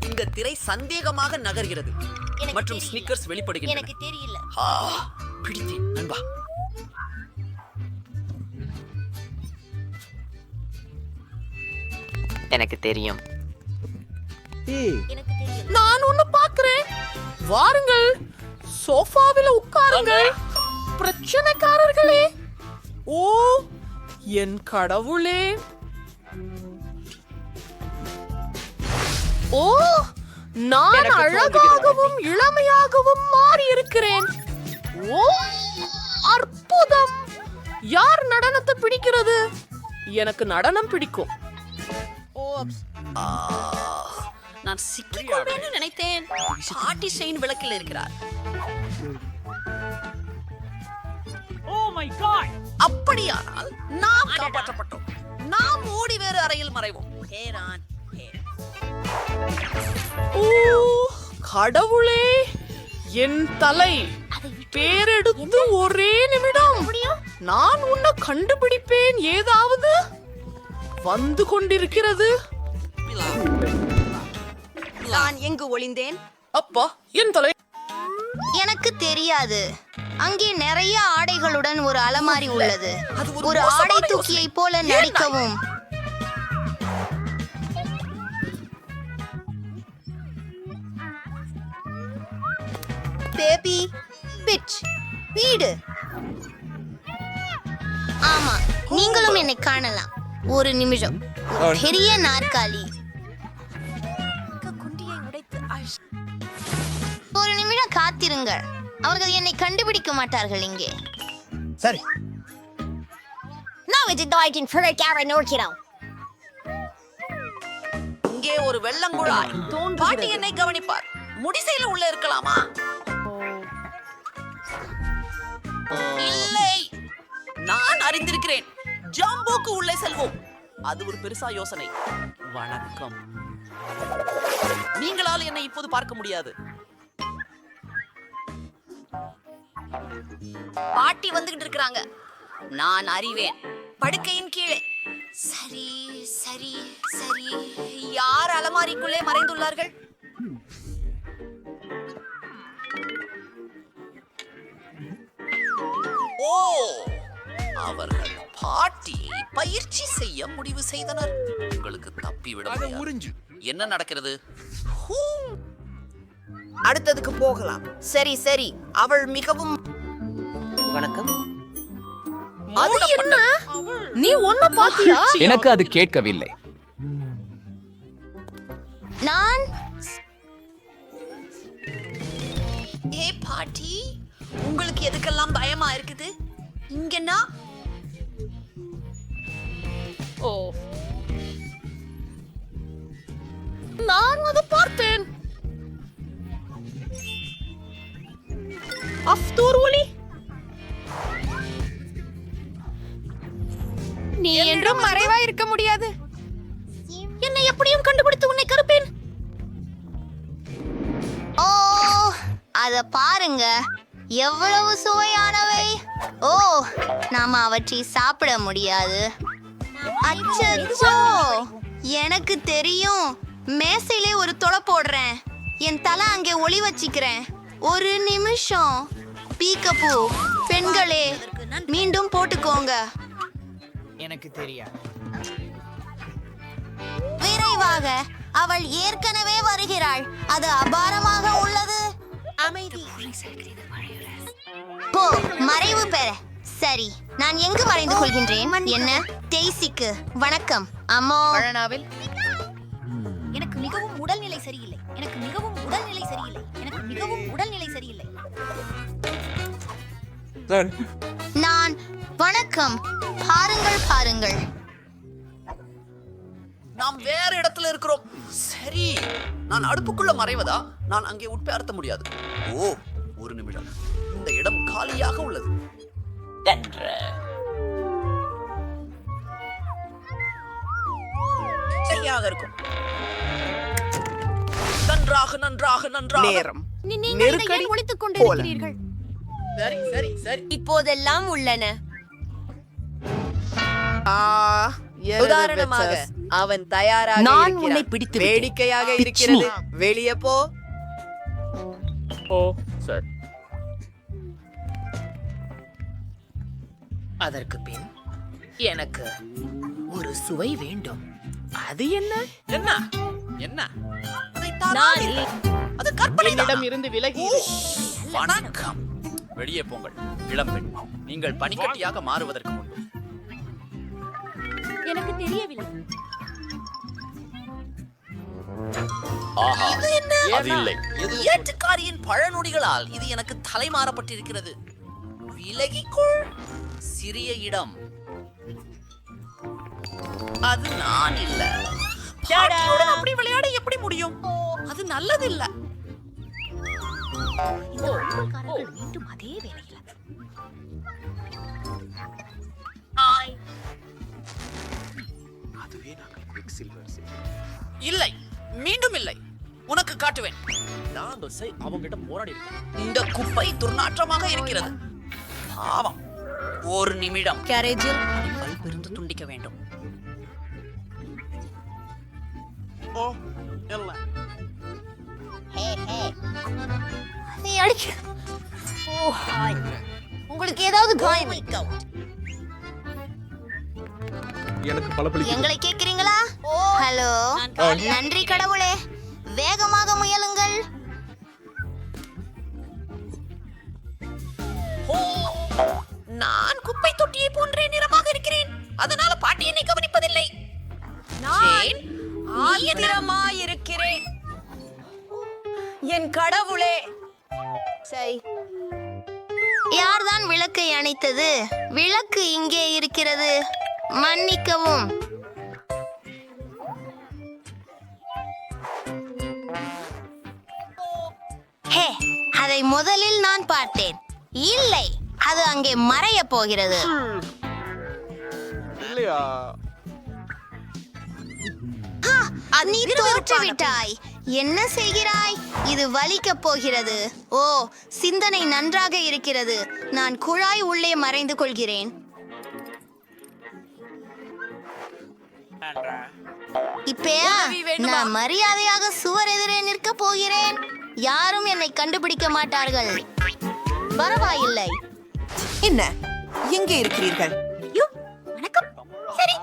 இந்த திரை சந்தேகமாக நகர்கிறது மற்றும் ஸ்னிக்கர்ஸ் வெளிப்படுகின்றன. எனக்கு தெரியல. பிடித்தேன் நண்பா. எனக்கு தெரியும். நான் ஒண்ணு பாக்குறேன். வாருங்கள், சோஃபாவில உட்காருங்கள். பிரச்சனைக்காரர்களே. ஓ, என் கடவுளே. ஓ, நான் அழகாகவும் இளமையாகவும் மாறி இருக்கிறேன். ஓ, அற்புதம். யார் நடனத்தை பிடிக்கிறது? எனக்கு நடனம் பிடிக்கும். நான் சிக்கிக்கொள்வேன்னு நினைத்தேன். பாட்டி செயின் விளக்கில் இருக்கிறார். அப்படியானால் நாம் காப்பாற்றப்பட்டோம். நாம் ஓடி வேறு அறையில் மறைவோம். ஓ, கடவுளே, என் தலை பேரெடுத்து ஒரே நிமிடம். நான் உன்னை கண்டுபிடிப்பேன். ஏதாவது வந்து கொண்டிருக்கிறது. நான் எங்கு ஒளிந்தேன்? அப்பா, என் தலை. எனக்கு தெரியாது. அங்கே நிறைய ஆடைகளுடன் ஒரு அலமாரி உள்ளது. ஒரு ஆடை தூக்கியை போல நடிக்கவும். பேபி பிட்ச் வீடு. ஆமா, நீங்களும் என்னை காணலாம். ஒரு நிமிஷம். ஒரு பெரிய நாற்காலி. ஒரு நிமிடம் காத்திருங்கள். அவர்கள் என்னை கண்டுபிடிக்க மாட்டார்கள். இங்கே சரி. இங்கே ஒரு வெள்ளங்குழாய். பாட்டி என்னை கவனிப்பார். முடிசையில உள்ள இருக்கலாமா? இல்லை, நான் அறிந்திருக்கிறேன். ஜாம்போக்கு உள்ளே செல்வோம். அது ஒரு பெருசா யோசனை. வணக்கம். நீங்களால் என்னை இப்போது பார்க்க முடியாது. பாட்டி வந்துகிட்டு இருக்கிறாங்க. நான் அறிவேன். படுக்கையின் கீழே. சரி சரி சரி. யார் அலமாரிக்குள்ளே மறைந்துள்ளார்கள்? ஓ, அவர்கள் பாட்டியை பயிற்சி செய்ய முடிவு செய்தனர். உங்களுக்கு தப்பிவிட முடியாது. என்ன நடக்கிறது? அடுத்ததுக்கு போகலாம். சரி சரி. அவள் மிகவும் வணக்கம். அது என்ன? நீ ஒன்ன பாத்தியா? எனக்கு அது கேட்கவில்லை. நான் ஏ பாட்டி, உங்களுக்கு எதுக்கெல்லாம் பயமா இருக்குது? இங்கன்னா ஓ, நான் அதை பார்த்தேன். அஃப்தூர் ஒலி. நீ என்றும் மறைவா இருக்க முடியாது. என்னை எப்படியும் கண்டுபிடித்து உன்னை கருப்பேன். பாருங்க, எவ்வளவு சுவையானவை. ஓ, நாம அவற்றை சாப்பிட முடியாது. அச்சச்சோ, எனக்கு தெரியும். மேசையிலே ஒரு தொலை போடுறேன். என் தலை அங்கே ஒளி வச்சிக்கிறேன். ஒரு நிமிஷம். பீக்கப்பூ பெண்களே, மீண்டும் போட்டுக்கோங்க. எனக்கு தெரியாது. விரைவாக, அவள் ஏற்கனவே வருகிறாள். அது அபாரமாக உள்ளது. அமைதி. போ, மறைவு பெற. சரி, நான் எங்கு மறைந்து கொள்கின்றேன்? என்ன? டெய்சிக்கு வணக்கம். அம்மோ, எனக்கு மிகவும் உடல்நிலை சரியில்லை. எனக்கு மிகவும் உடல்நிலை சரியில்லை. எனக்கு மிகவும் உடல்நிலை சரியில்லை. நான் வணக்கம். பாருங்கள் பாருங்கள், நாம் வேற இடத்துல இருக்கிறோம். சரி, நான் அடுப்புக்குள்ள மறைவதா? நான் அங்கே உட்பேர்த்த முடியாது. ஓ, ஒரு நிமிடம். இந்த இடம் காலியாக உள்ளது. சரியாக இருக்கும். நன்றாக நன்றாக நன்றாக. நேரம். நெருக்கடி ஒழித்துக் கொண்டிருக்கிறீர்கள். சரி சரி சரி. இப்போதெல்லாம் உள்ளன. உதாரணமாக அவன் தயாராக நான் உன்னை இருக்கிறான். பிடித்து வேடிக்கையாக இருக்கிறது. வெளியே போ. ஓ சரி. அதற்கு பின் எனக்கு ஒரு சுவை வேண்டும். அது என்ன? என்ன என்ன? அது கற்பனையிடம் இருந்து விலகி வணக்கம். வெளியே போங்கள் இளம்பெண். நீங்கள் பனிக்கட்டியாக மாறுவதற்கு முன்பு. எனக்கு தெரியவில்லை. ஆஹா, அது இல்லை. ஏற்றுக்காரியின் பழநொடிகளால் இது எனக்கு தலைமாறப்பட்டிருக்கிறது. விலகிக்கொள். சிறிய இடம். அது நான் இல்ல. பாட்டியுடன் அப்படி விளையாட எப்படி முடியும்? அது நல்லது இல்ல. மீண்டும் அதே வேலையில் இல்லை, மீண்டும் இல்லை. உனக்கு காட்டுவேன். நாங்கள் அவங்கிட்ட போராடி இந்த குப்பை துர்நாற்றமாக இருக்கிறது. பாவம். ஒரு நிமிடம். கேரேஜில் பல்ப் இருந்து துண்டிக்க வேண்டும். ஓ இல்ல. நீ அடிக்க. உங்களுக்கு ஏதாவது காயம்? எனக்கு பலப்பளிக்கிறது. எங்களை கேக்குறீங்களா? ஹலோ, நன்றி கடவுளே. வேகமாக முயலுங்கள். நான் குப்பை தொட்டியை போன்றே நிறமாக இருக்கிறேன். அதனால பாட்டி என்னை கவனிப்பதில்லை. நான் ஆத்திரமாயிருக்கிறேன். என் கடவுளே. சரி, யார்தான் விளக்கை அணைத்தது? விளக்கு இங்கே இருக்கிறது. மன்னிக்கவும். ஹே, அதை முதலில் நான் பார்த்தேன். இல்லை, அது அங்கே மறைய போகிறது. இல்லையா? நீ தோற்று விட்டாய். என்ன செய்கிறாய்? இது வலிக்கப் போகிறது. ஓ, சிந்தனை நன்றாக இருக்கிறது. நான் குழாய் உள்ளே மறைந்து கொள்கிறேன். இப்பயா நான் மரியாதையாக சுவர் எதிரே நிற்க போகிறேன். யாரும் என்னை கண்டுபிடிக்க மாட்டார்கள். பரவாயில்லை. என்ன? எங்கே இருக்கிறீர்கள்? வணக்கம். சரி,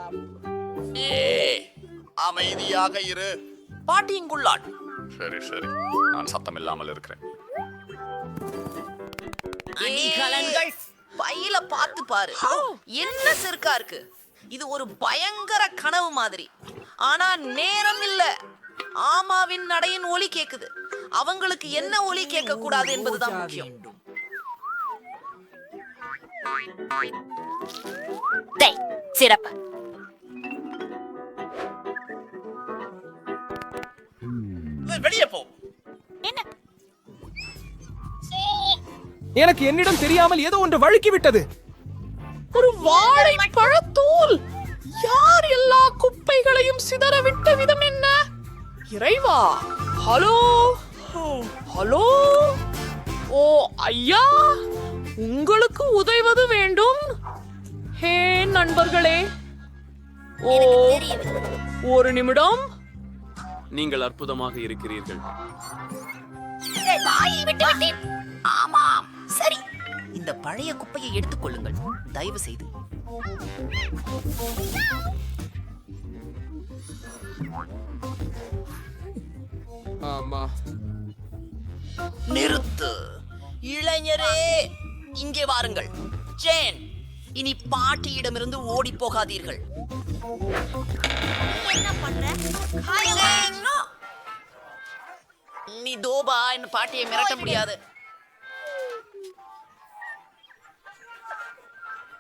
அமைதியாக இரு. பாட்டி இங்குள்ளாள். சரி சரி, நான் சத்தம் இல்லாமல் இருக்கிறேன். அணிகலன்கள் பையில பார்த்து பாரு. என்ன செருக்கா இருக்கு. இது ஒரு பயங்கர கனவு மாதிரி. ஆனா நேரம் இல்ல. ஆமாவின் நடையின் ஒலி கேக்குது. அவங்களுக்கு என்ன ஒலி கேட்க கூடாது என்பதுதான் முக்கியம். சிறப்பு. வெளியே போ. எனக்கு என்னிடம் தெரியாமல் ஏதோ ஒன்று வழுக்கி விட்டது. ஒரு வாழைப்பழத்தூள். யார் எல்லா குப்பைகளையும் சிதறவிட்ட விதம் என்ன? இறைவா. Hello hello. ஓ ஐயா, உங்களுக்கு உதவுவது வேண்டும். ஹே நண்பர்களே, ஓ, ஒரு நிமிடம். நீங்கள் அற்புதமாக இருக்கிறீர்கள். ஆமாம், சரி. இந்த பழைய குப்பையை எடுத்துக் கொள்ளுங்கள், தயவு செய்து. ஆமா. நிறுத்து. இளைஞரே, இங்கே வாருங்கள். ஜேன், இனி பாட்டியிடமிருந்து ஓடி போகாதீர்கள். என்ன பண்ற? நீ தோபா, என் பாட்டியை மிரட்ட முடியாது.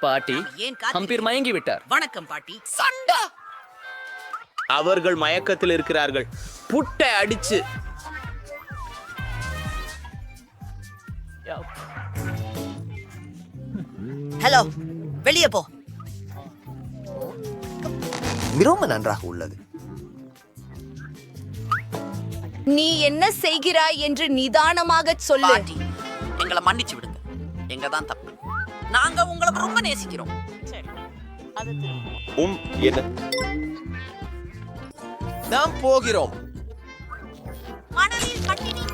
பாட்டி, ஹம்பீர் மயங்கி விட்டார். வணக்கம் பாட்டி. சண்டா. அவர்கள் மயக்கத்தில் இருக்கிறார்கள். புட்டை அடிச்சு. ஹலோ, வெளியே போ. மிகவும் நன்றாக உள்ளது. நீ என்ன செய்கிறாய் என்று நிதானமாக சொல்லு. பாட்டி, எங்களை மன்னிச்சு விடுங்க. எங்க தான் தப்பு. நாங்க உங்களை ரொம்ப நேசிக்கிறோம். என்ன நாம் போகிறோம். மணலில் பட்டினி